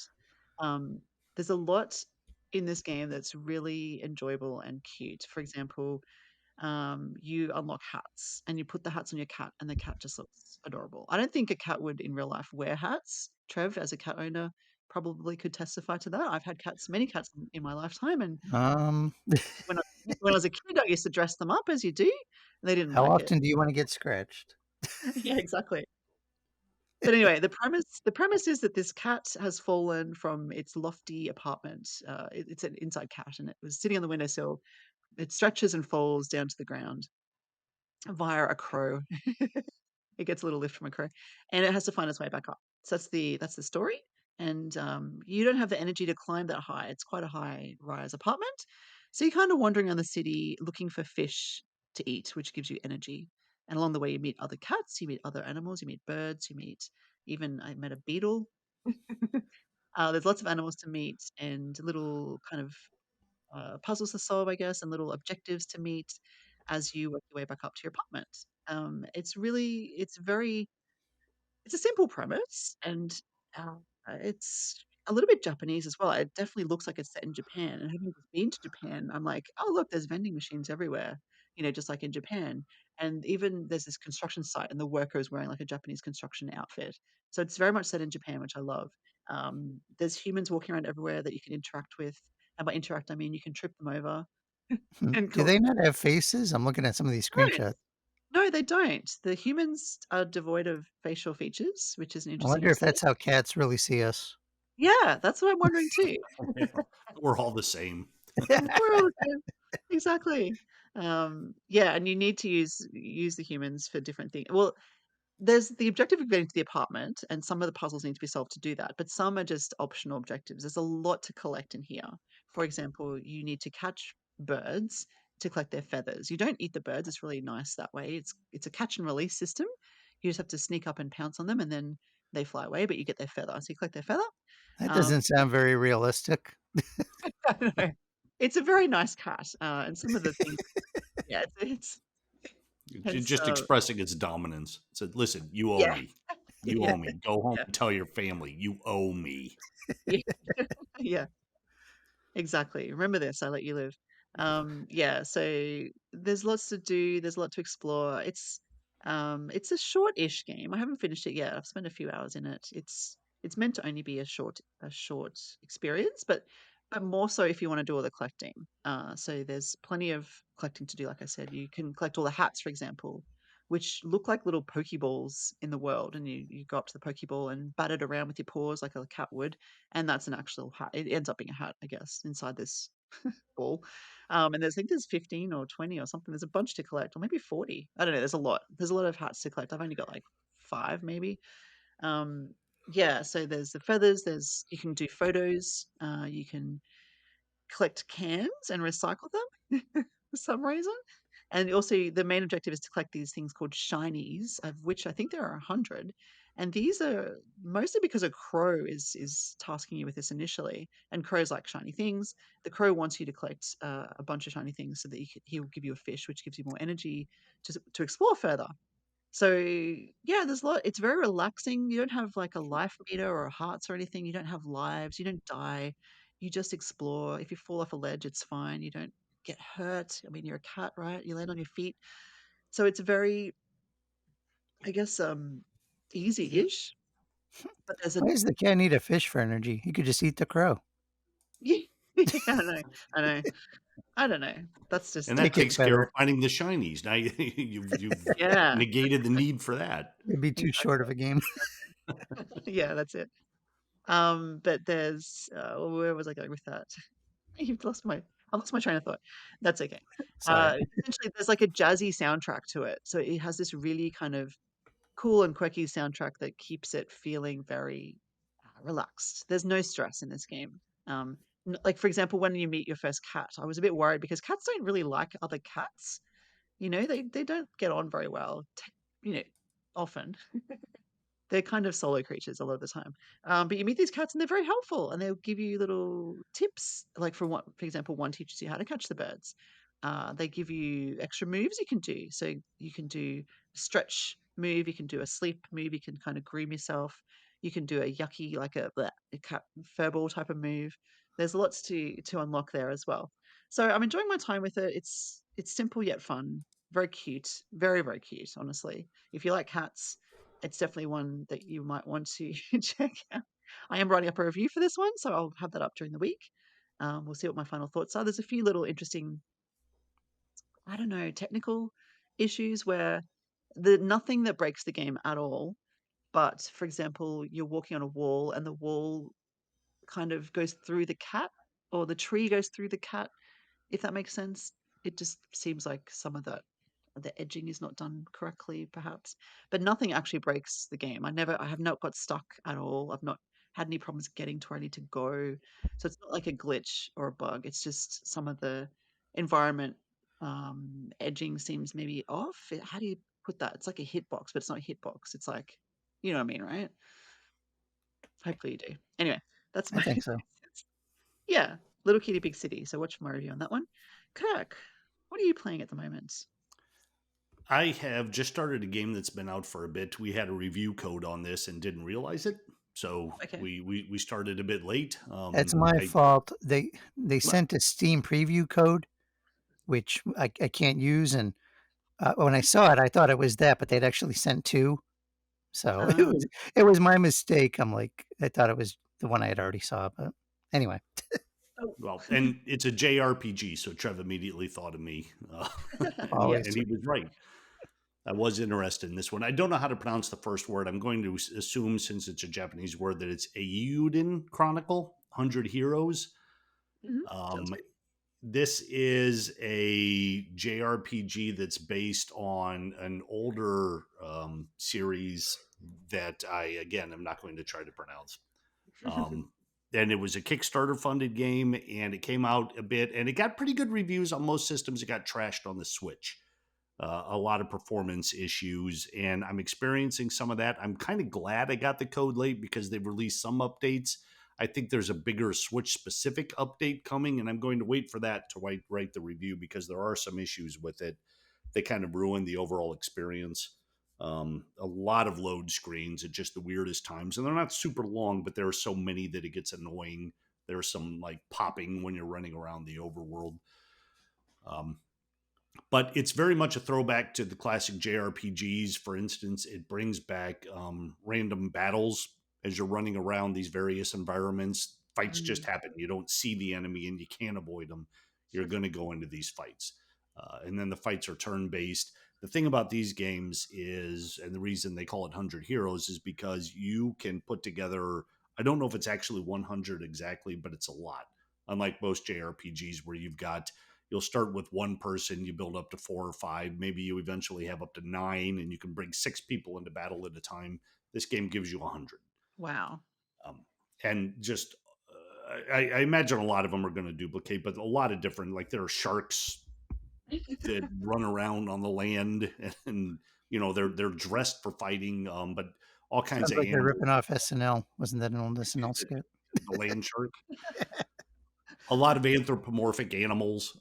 Um, there's a lot in this game that's really enjoyable and cute. For example, you unlock hats and you put the hats on your cat and the cat just looks adorable. I don't think a cat would in real life wear hats. Trev, as a cat owner, probably could testify to that. I've had cats, many cats in my lifetime, and Um, when I was a kid, I used to dress them up as you do, and they didn't how like it. often do you want to get scratched? Yeah, exactly. But anyway, the premise is that this cat has fallen from its lofty apartment. It's an inside cat, and it was sitting on the windowsill. It stretches and falls down to the ground via a crow. It gets a little lift from a crow, and it has to find its way back up. So that's the story. And you don't have the energy to climb that high. It's quite a high rise apartment, so you're kind of wandering around the city looking for fish to eat, which gives you energy. And along the way, you meet other cats, you meet other animals, you meet birds, you meet even I met a beetle. There's lots of animals to meet and little kind of puzzles to solve, I guess, and little objectives to meet as you work your way back up to your apartment. It's a simple premise, and uh, it's a little bit Japanese as well. It definitely looks like it's set in Japan. And having just been to Japan, I'm like, oh look, there's vending machines everywhere, just like in Japan. And even there's this construction site, and the worker is wearing like a Japanese construction outfit. So it's very much set in Japan, which I love. There's humans walking around everywhere that you can interact with, and by interact, I mean you can trip them over and Do collect. they not have faces? I'm looking at some of these screenshots. No, they don't. The humans are devoid of facial features, which is an I interesting wonder if aspect. that's how cats really see us. Yeah, that's what I'm wondering too. We're all the same. We're all the same. Exactly. Yeah, and you need to use the humans for different things. Well, there's the objective of getting to the apartment, and some of the puzzles need to be solved to do that, but some are just optional objectives. There's a lot to collect in here. For example, you need to catch birds to collect their feathers. You don't eat the birds, it's really nice that way. It's a catch and release system. You just have to sneak up and pounce on them, and then they fly away, but you get their feather. So you collect their feather. That Um, doesn't sound very realistic. I don't know. It's a very nice cat, and some of the things, yeah, it's Just expressing its dominance. Said, listen, you owe yeah, me. You yeah, owe me. Go home yeah, and tell your family you owe me. yeah, yeah. Exactly. Remember this, I let you live. Yeah, so there's lots to do, there's a lot to explore. It's a short-ish game. I haven't finished it yet. I've spent a few hours in it. It's meant to only be a short experience, but more so if you want to do all the collecting. So there's plenty of collecting to do, like I said. You can collect all the hats, for example, which look like little pokeballs in the world, and you go up to the pokeball and bat it around with your paws like a cat would, and that's an actual hat. It ends up being a hat, I guess, inside this ball. And I think there's 15 or 20 or something. There's a bunch to collect, or maybe 40. I don't know. There's a lot. There's a lot of hats to collect. I've only got like 5, maybe. Um, yeah. So there's the feathers. You can do photos. You can collect cans and recycle them for some reason. And also, the main objective is to collect these things called shinies, of which I think there are 100. And these are mostly because a crow is tasking you with this initially. And crows like shiny things. The crow wants you to collect a bunch of shiny things so that he will give you a fish, which gives you more energy to explore further. So yeah, there's a lot. It's very relaxing. You don't have like a life meter or hearts or anything. You don't have lives. You don't die. You just explore. If you fall off a ledge, it's fine. You don't get hurt. I mean, you're a cat, right? You land on your feet. So it's very, I guess, easy-ish. But there's a Why does the cat need a fish for energy? He could just eat the crow. yeah, I know, I know, I don't know. That's And just that Make it takes care of better. finding the shinies. Now you've yeah, negated the need for that. It'd be too short of a game. yeah, that's it. But there's where was I going with that? You've lost my I lost my train of thought. That's okay. Sorry. Essentially, there's like a jazzy soundtrack to it, so it has this really kind of cool and quirky soundtrack that keeps it feeling very relaxed. There's no stress in this game. Like for example, when you meet your first cat, I was a bit worried because cats don't really like other cats. They don't get on very well. Often. They're kind of solo creatures a lot of the time. But you meet these cats and they're very helpful and they'll give you little tips. Like for example, one teaches you how to catch the birds. They give you extra moves you can do. So you can do a stretch move, you can do a sleep move, you can kind of groom yourself. You can do a yucky, like a cat furball type of move. There's lots to unlock there as well. So I'm enjoying my time with it. It's simple yet fun. Very cute. Very, very cute, honestly. If you like cats, it's definitely one that you might want to check out. I am writing up a review for this one, so I'll have that up during the week. We'll see what my final thoughts are. There's a few little interesting, I don't know, technical issues where the nothing that breaks the game at all. But for example, you're walking on a wall and the wall kind of goes through the cat, or the tree goes through the cat, if that makes sense. It just seems like some of the edging is not done correctly, perhaps. But nothing actually breaks the game. I have not got stuck at all. I've not had any problems getting to where I need to go. So it's not like a glitch or a bug. It's just some of the environment edging seems maybe off. How do you put that? It's like a hitbox, but it's not a hitbox. It's like, you know what I mean, right? Hopefully you do. Anyway, that's I my think so. yeah, Little Kitty Big City. So watch my review on that one. Kirk, what are you playing at the moment? I have just started a game that's been out for a bit. We had a review code on this and didn't realize it, so Okay. we started a bit late. It's my fault. They What? sent a Steam preview code, which I can't use, and when I saw it, I thought it was that, but they'd actually sent two. So it was my mistake. I'm like, I thought it was the one I had already saw, but anyway. Well, and it's a JRPG, so Trev immediately thought of me, Always. and he was right. I was interested in this one. I don't know how to pronounce the first word. I'm going to assume, since it's a Japanese word, that it's Eiyuden Chronicle, 100 Heroes. Sounds good. This is a JRPG that's based on an older series that again, I'm not going to try to pronounce. And it was a Kickstarter funded game, and it came out a bit, and it got pretty good reviews on most systems. It got trashed on the Switch. A lot of performance issues, and I'm experiencing some of that. I'm kind of glad I got the code late because they've released some updates. I think there's a bigger Switch specific update coming, and I'm going to wait for that to write the review because there are some issues with it. They kind of ruin the overall experience. A lot of load screens at just the weirdest times, and they're not super long, but there are so many that it gets annoying. There's some like popping when you're running around the overworld. But it's very much a throwback to the classic JRPGs. For instance, it brings back random battles as you're running around these various environments. Fights just happen. You don't see the enemy and you can't avoid them. You're going to go into these fights. And then the fights are turn-based. The thing about these games is, and the reason they call it 100 Heroes is because you can put together, I don't know if it's actually 100 exactly, but it's a lot. Unlike most JRPGs where you'll start with one person, you build up to 4 or 5, maybe you eventually have up to 9, and you can bring 6 people into battle at a time. This game gives you 100. Wow. And just, I imagine a lot of them are going to duplicate, but a lot of different, like there are sharks that run around on the land, and they're dressed for fighting, but all kinds Sounds of like they're animals. ripping off SNL. Wasn't that an old SNL skit? The land shark. A lot of anthropomorphic animals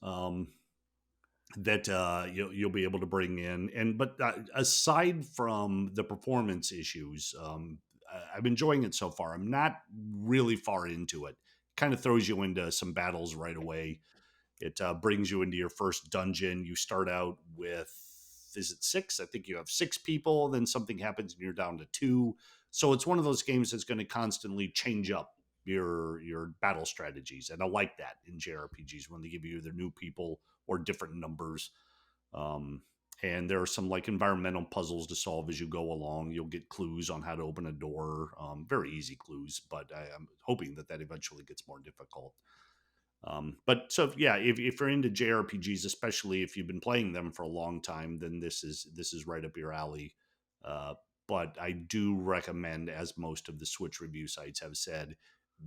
that you'll be able to bring in, but aside from the performance issues, I'm enjoying it so far. I'm not really far into it. Kind of throws you into some battles right away. It brings you into your first dungeon. You start out with, is it 6? I think you have 6 people. Then something happens and you're down to 2. So it's one of those games that's going to constantly change up your battle strategies, and I like that in JRPGs when they give you either new people or different numbers. And there are some like environmental puzzles to solve as you go along. You'll get clues on how to open a door, very easy clues, but I'm hoping that eventually gets more difficult. But so yeah, if you're into JRPGs, especially if you've been playing them for a long time, then this is right up your alley. But I do recommend, as most of the Switch review sites have said,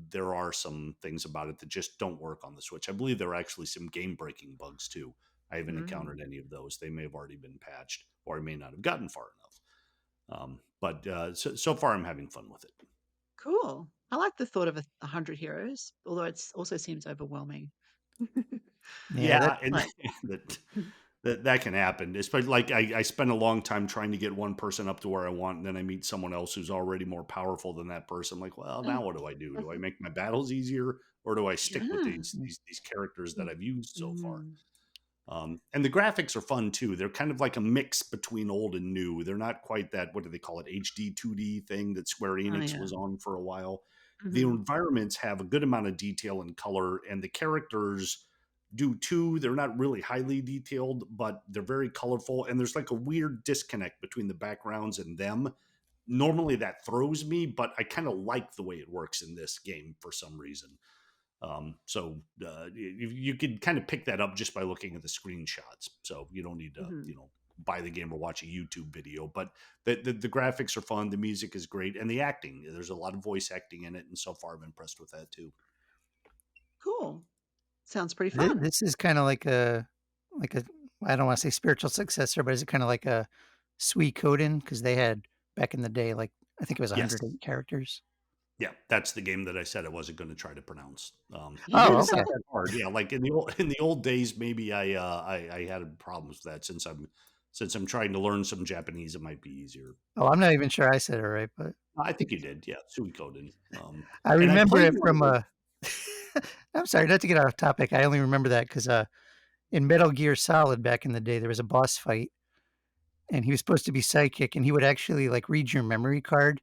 there are some things about it that just don't work on the Switch. I believe there are actually some game-breaking bugs too. I haven't encountered any of those. They may have already been patched, or I may not have gotten far But so far, I'm having fun with it. Cool. I like the thought of 100 heroes, although it also seems overwhelming. Yeah, that Yeah, and Like, that that can happen. Especially like I spend a long time trying to get one person up to where I want, and then I meet someone else who's already more powerful than that person. I'm like, well, now what do I do? Do I make my battles easier, or do I stick with yeah. these characters that I've used so far? Mm. And the graphics are fun too. They're kind of like a mix between old and new. They're not quite that, what do they call it, HD 2D thing that Square Oh, Enix yeah. was on for a while. The Hmm. environments have a good amount of detail and color, and the characters do too. They're not really highly detailed, but they're very colorful. And there's like a weird disconnect between the backgrounds and them. Normally that throws me, but I kind of like the way it works in this game for some reason. You could kind of pick that up just by looking at the screenshots. So you don't need to, Hmm. buy the game or watch a YouTube video. But the graphics are fun. The music is great, and the acting. There's a lot of voice acting in it, and so far I'm impressed with that too. Cool. Sounds pretty fun. this is kind of like a I don't want to say spiritual successor, but is it kind of like a Suikoden? Because they had back in the day, like I think it was Yes. 108 characters. Yeah, that's the game that I said I wasn't going to try to pronounce. And Oh, it's not okay. that hard. Yeah, like in the old days, maybe I had problems with that. Since I'm trying to learn some Japanese, it might be easier. Oh, I'm not even sure I said it right, but I think you did. Yeah, Suikoden. I And I remember played it one of from those. I'm sorry, not to get off topic. I only remember that because in Metal Gear Solid back in the day, there was a boss fight, and he was supposed to be psychic, and he would actually like read your memory card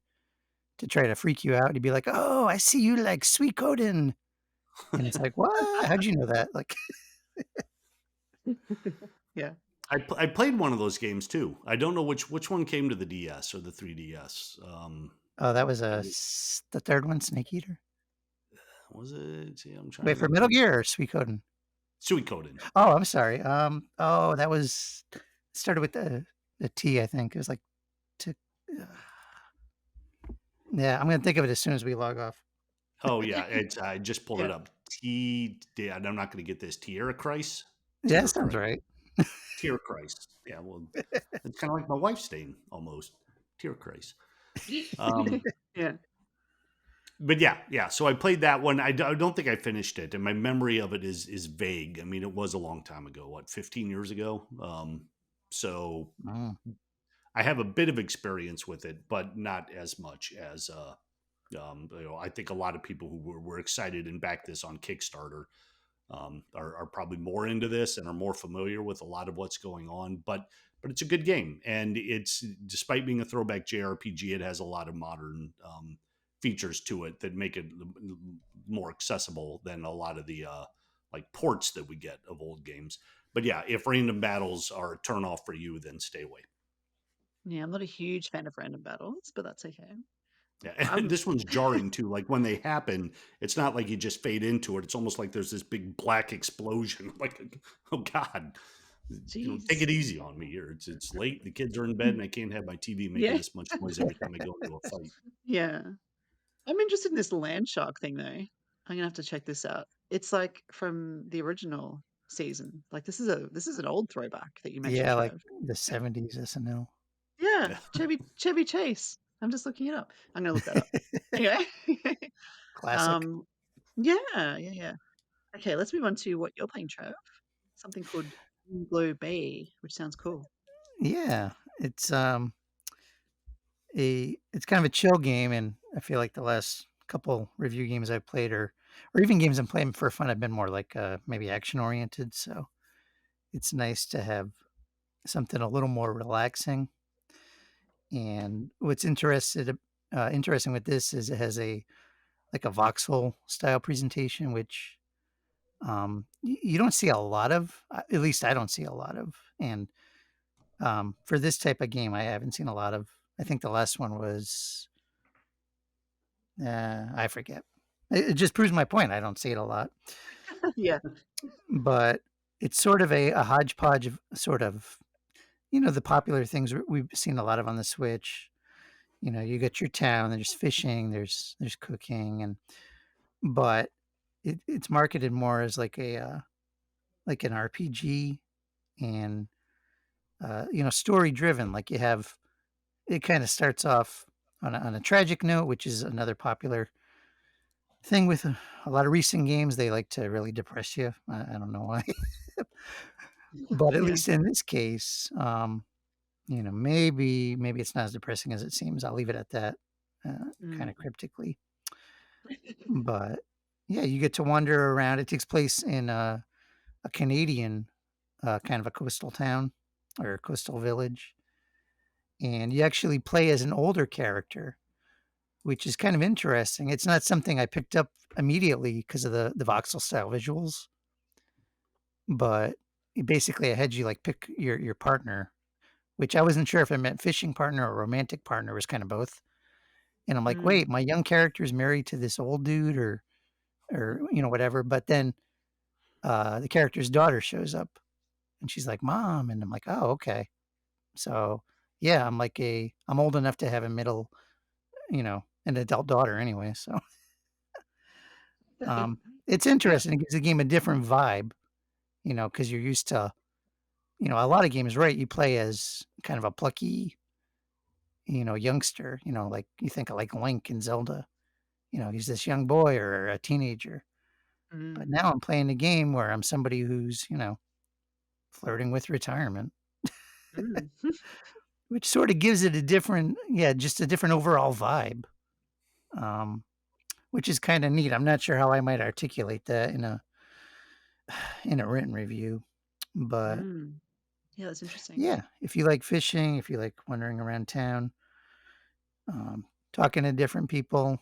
to try to freak you out. He'd be like, "Oh, I see you like Suikoden," and it's like, "What? How'd you know that?" Like, Yeah. I played one of those games too. I don't know which one came to the DS or the 3DS. oh, that was It was, the third one, Snake Eater. was it? See, I'm trying Wait, to for think. Metal Gear or Suikoden? Suikoden. Oh, I'm sorry. Oh, that was started with the T, I think. It was like to. Yeah, I'm gonna think of it as soon as we log off. Oh yeah, I just pulled it Yeah. up. Yeah, and I'm not going to get this. Tierra Christ. Yeah, that sounds right. Tierra Christ. Yeah, well, it's kind of like my wife's name almost. Tierra Christ. Um, Yeah. but yeah. So I played that one. I don't think I finished it, and my memory of it is vague. I mean, it was a long time ago. What, 15 years ago? So Mm. I have a bit of experience with it, but not as much as I think a lot of people who were excited and backed this on Kickstarter are probably more into this and are more familiar with a lot of what's going on. But it's a good game, and it's, despite being a throwback JRPG, it has a lot of modern features to it that make it more accessible than a lot of the like ports that we get of old games. But yeah, if random battles are a turn off for you, then stay away. Yeah. I'm not a huge fan of random battles, but that's okay. Yeah, and I'm, this one's jarring too. Like when they happen, it's not like you just fade into it. It's almost like there's this big black explosion. Like, oh God, take Jeez. it easy on me here. It's late. The kids are in bed, and I can't have my TV making Yeah. this much noise every time I go into a fight. Yeah. I'm interested in this land shark thing though. I'm gonna have to check this out. It's like from the original season. Like this is an old throwback that you mentioned, Yeah, like Trev. the 70s SNL. Yeah, Yeah. Chevy Chase. I'm just looking it up. I'm gonna look that up. Anyway. Classic. um yeah. Okay, let's move on to what you're playing, Trev. Something called Moonglow Bay, which sounds cool. Yeah, it's it's kind of a chill game, and I feel like the last couple review games I've played, or even games I'm playing for fun, have been more like maybe action oriented. So it's nice to have something a little more relaxing. And what's interesting with this is it has a like a voxel style presentation, which you don't see a lot of. At least I don't see a lot of. And for this type of game, I haven't seen a lot of. I think the last one was I forget. It just proves my point. I don't see it a lot, Yeah. but it's sort of a hodgepodge of sort of the popular things we've seen a lot of on the Switch. You got your town. There's fishing. There's cooking, but it's marketed more as like like an RPG and story driven. Like you have it kind of starts off on a tragic note, which is another popular thing with a lot of recent games. They like to really depress you. I don't know why, but at Yeah. least in this case, maybe it's not as depressing as it seems. I'll leave it at that, kind Mm. of cryptically. But yeah, you get to wander around. It takes place in a Canadian kind of a coastal town or a coastal village, and you actually play as an older character, which is kind of interesting. It's not something I picked up immediately because of the voxel style visuals, but basically I had you like pick your partner, which I wasn't sure if it meant fishing partner or romantic partner. It was kind of both. And I'm like, Mm. wait, my young character is married to this old dude or whatever. But then the character's daughter shows up and she's like, Mom. And I'm like, oh, okay. So yeah, I'm old enough to have a middle, an adult daughter anyway. So um it's Yeah. interesting. It gives the game a different vibe, because you're used to, a lot of games, right? You play as kind of a plucky, youngster, like you think of like Link and Zelda, he's this young boy or a teenager. But Mm. now I'm playing a game where I'm somebody who's, flirting with retirement, Mm. which sort of gives it a different, yeah, just a different overall vibe, um, which is kind of neat. I'm not sure how I might articulate that in a written review, but Mm. Yeah, that's interesting. yeah, if you like fishing, if you like wandering around town, um, talking to different people,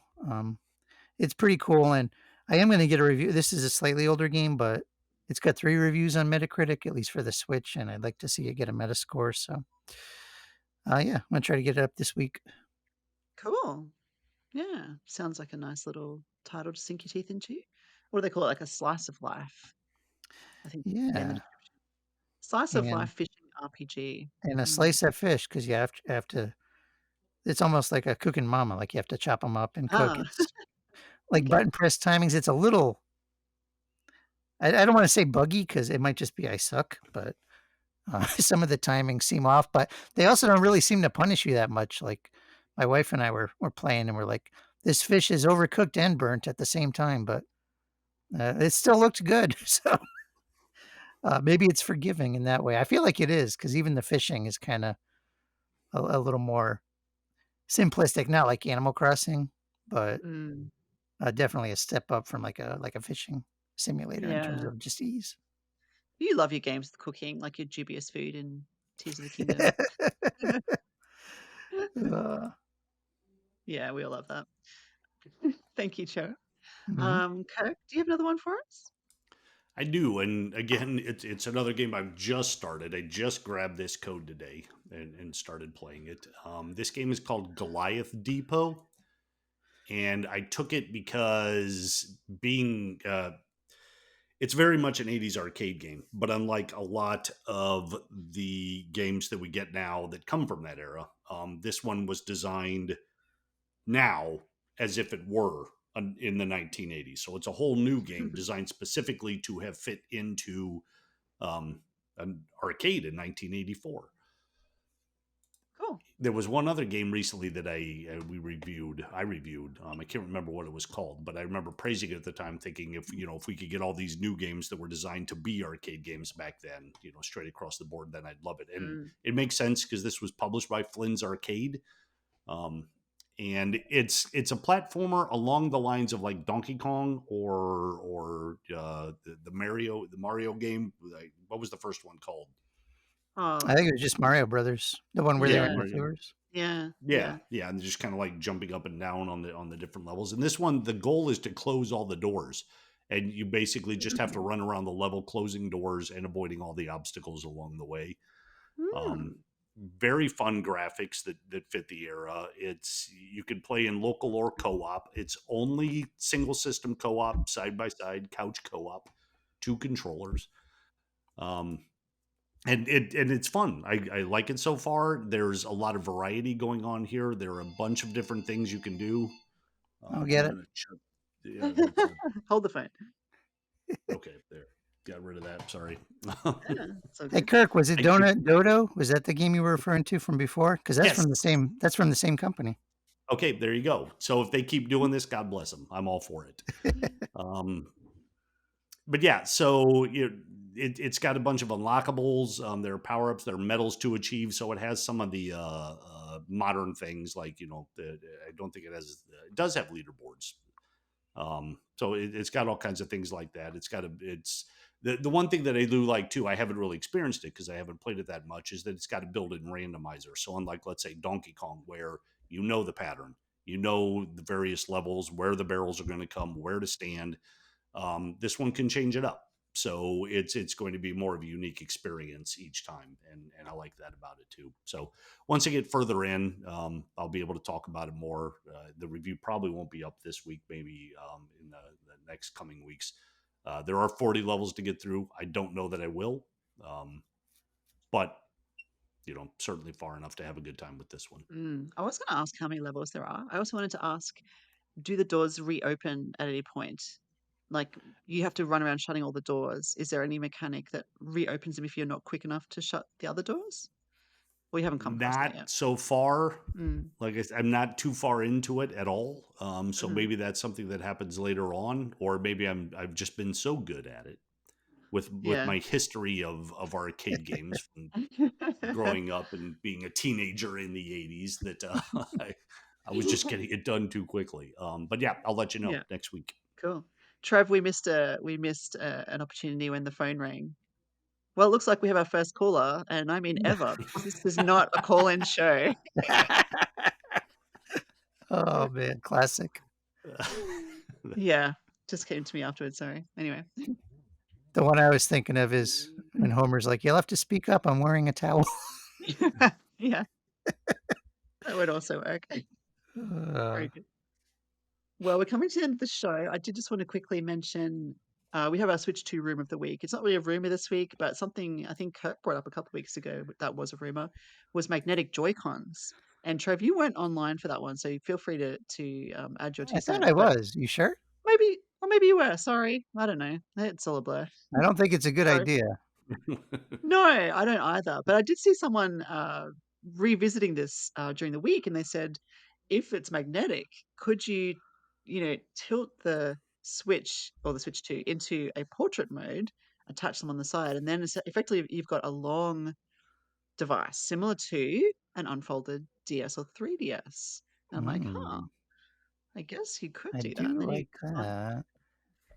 it's pretty cool. And I am going to get a review. This is a slightly older game, but it's got 3 reviews on Metacritic, at least for the Switch, and I'd like to see it get a Metascore. So, yeah, I'm gonna try to get it up this week. Cool. Yeah. Sounds like a nice little title to sink your teeth into. What do they call it? Like a slice of life. I think, yeah, in the Yeah, description. Slice of and life fishing RPG. a Mm. slice of fish because you have to. It's almost like a cooking mama. Like you have to chop them up and cook. Ah, It's like okay. button press timings. It's a little. I don't want to say buggy because it might just be I suck, but some of the timings seem off. But they also don't really seem to punish you that much. Like my wife and I were playing and we're like, this fish is overcooked and burnt at the same time, but it still looked good. So maybe it's forgiving in that way. I feel like it is because even the fishing is kind of a little more simplistic, not like Animal Crossing, but Mm. definitely a step up from like a fishing simulator in terms Yeah. of just ease. You love your games with cooking, like your dubious food in Tears of the Kingdom. uh, Yeah, we all love that. Thank you, Cho. mhm. Kirk, do you have another one for us? I do, and again, it's another game I've just started. I just grabbed this code today and started playing it. This game is called Goliath Depot, and I took it because being it's very much an 80s arcade game, but unlike a lot of the games that we get now that come from that era, this one was designed now as if it were in the 1980s. So it's a whole new game designed specifically to have fit into an arcade in 1984. Cool. There was one other game recently that we reviewed. I reviewed. I can't remember what it was called, but I remember praising it at the time, thinking if we could get all these new games that were designed to be arcade games back then, straight across the board, then I'd love it. And Mm. it makes sense because this was published by Flynn's Arcade, um, and it's a platformer along the lines of like Donkey Kong or the Mario game. Like, what was the first one called? I Oh, think it was just Mario Brothers, the one where they were Yeah, in the yeah, Mario. sewers. yeah, Yeah, yeah. yeah, and just kind of like jumping up and down on the different levels. And this one, the goal is to close all the doors, and you basically just have to run around the level, closing doors and avoiding all the obstacles along the way. Um, Mm. very fun graphics that fit the era. It's you can play in local or co-op. It's only single system co-op, side by side, couch co-op, 2 controllers. Um, and it's fun. I like it so far. There's a lot of variety going on here. There are a bunch of different things you can do. I'll I'm get it. gonna check. Yeah, that's Hold the phone. okay. There. got rid of that. Sorry. Yeah, so Hey good. Kirk, was it Thank you. Donut Dodo? Was that the game you were referring to from before? Because that's from the Yes. same. That's from the same company. Okay, there you go. So if they keep doing this, God bless them. I'm all for it. But yeah, so it's got a bunch of unlockables. There are power ups. There are medals to achieve. So it has some of the modern things, like I don't think it has. It does have leaderboards. So it's got all kinds of things like that. It's the one thing that I do like too. I haven't really experienced it because I haven't played it that much. Is that it's got a built-in randomizer. So unlike, let's say, Donkey Kong, where you know the pattern, you know the various levels, where the barrels are going to come, where to stand. This one can change it up. So it's going to be more of a unique experience each time, and I like that about it too. So once I get further in, I'll be able to talk about it more. The review probably won't be up this week, maybe in the next coming weeks. There are 40 levels to get through. I don't know that I will, but certainly far enough to have a good time with this one. I was going to ask how many levels there are. I also wanted to ask, do the doors reopen at any point? Like, you have to run around shutting all the doors. Is there any mechanic that reopens them if you're not quick enough to shut the other doors? Well, you haven't come across that Not yet. so far. Mm. Like I'm not too far into it at all. So Mhm. maybe that's something that happens later on, or maybe I've just been so good at it with Yeah. my history of arcade games from growing up and being a teenager in the 80s that I was just getting it done too quickly. But yeah, I'll let you know Yeah. next week. Cool. Trev, we missed an opportunity when the phone rang. Well, it looks like we have our first caller, and I mean ever, because this is not a call-in show. Oh man, classic. Yeah, just came to me afterwards. Sorry. Anyway. The one I was thinking of is when Homer's like, "You'll have to speak up. I'm wearing a towel." Yeah, that would also work. Uh, Very good. Well, we're coming to the end of the show. I did just want to quickly mention we have our Switch 2 room of the week. It's not really a rumor this week, but something I think Kirk brought up a couple of weeks ago that was a rumor was magnetic Joy-Cons. And Trev, you weren't online for that one, so feel free to add your I two thought cents. I But was. You sure? maybe you were. Sorry, I don't know. It's all a blur. I don't think it's a good Sorry. idea. No, I don't either. But I did see someone revisiting this during the week, and they said, if it's magnetic, could you tilt the Switch or the Switch 2 into a portrait mode, attach them on the side, and then effectively you've got a long device similar to an unfolded DS or 3DS. And I'm like, huh, Hmm, I guess you could I do that. And do then you like that.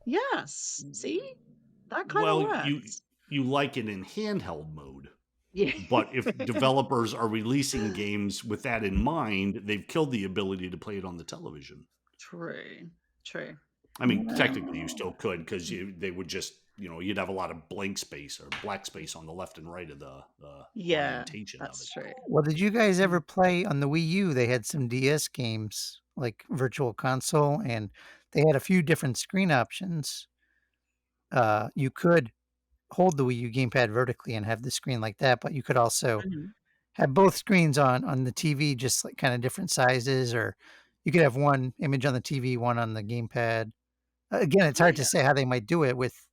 yes, see, that kind of Well, works. you like it in handheld mode. Yeah. But if developers are releasing games with that in mind, they've killed the ability to play it on the television. True. True. I mean, technically, you Well, still could because they would just, you'd have a lot of blank space or black space on the left and right of the Yeah, orientation of it. that's true. well, did you guys ever Mm. play on the Wii U? They had some DS games like Virtual Console, and they had a few different screen options. You could hold the Wii U gamepad vertically and have the screen like that, but you could also Mhm. have both screens on the TV, just like kind of different sizes, or you could have one image on the TV, one on the gamepad. Again, it's Oh, hard to yeah. say how they might do it with,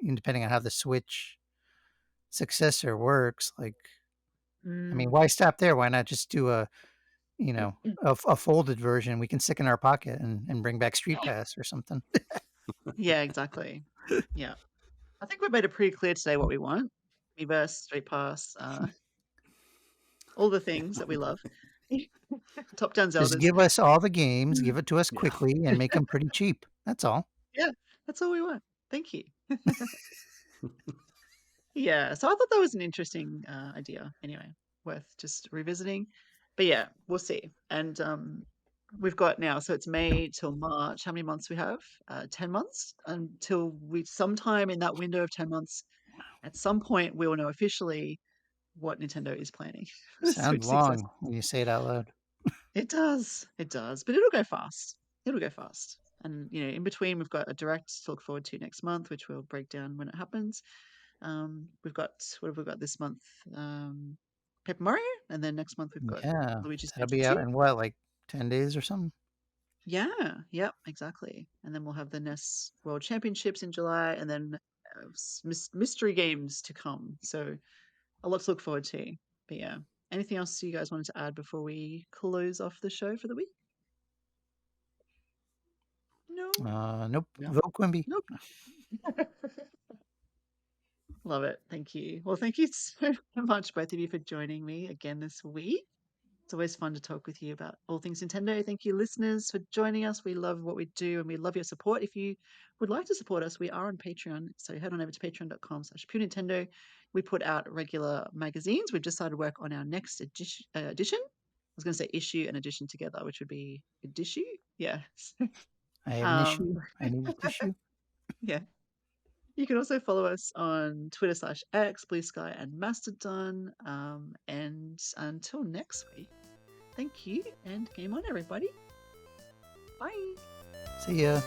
depending on how the Switch successor works. Like, I mean, Mm. why stop there? Why not just do a folded version we can stick in our pocket and bring back Street Pass or something? Yeah, exactly. Yeah. I think we've made it pretty clear today what we want. Reverse, Street Pass, all the things that we love. Top-down Just Zeldas. give us all the games, give it to us Yeah. quickly, and make them pretty cheap. That's all. Yeah, that's all we want. Thank you. Yeah, so I thought that was an interesting idea. Anyway, worth just revisiting. But yeah, we'll see. And we've got now, so it's May till March. How many months we have? 10 months until we sometime in that window of 10 months, at some point, we will know officially what Nintendo is planning for the Sounds Switch success. long when you say it out loud. It does, but it'll go fast. It'll go fast. And in between, we've got a direct to look forward to next month, which we'll break down when it happens. We've got what have we got this month? Paper Mario, and then next month we've got Yeah, Luigi's that'll Mansion be 2. out in what, like 10 days or something? Yeah, yep, exactly. And then we'll have the NES World Championships in July, and then mystery games to come. So a lot to look forward to. But yeah, anything else you guys wanted to add before we close off the show for the week? No, Nope. Yeah. Vote Quimby. nope. Love it. Thank you. Well, thank you so much, both of you, for joining me again this week. It's always fun to talk with you about all things Nintendo. Thank you, listeners, for joining us. We love what we do and we love your support. If you would like to support us, we are on Patreon. So head on over to patreon.com/Pure Nintendo. We put out regular magazines. We've just started work on our next edition. I was going to say issue and edition together, which would be edition. Yeah. I have an issue. I need a tissue. Yeah. You can also follow us on Twitter/X, Blue Sky, and Mastodon. And until next week, thank you and game on, everybody. Bye. See ya.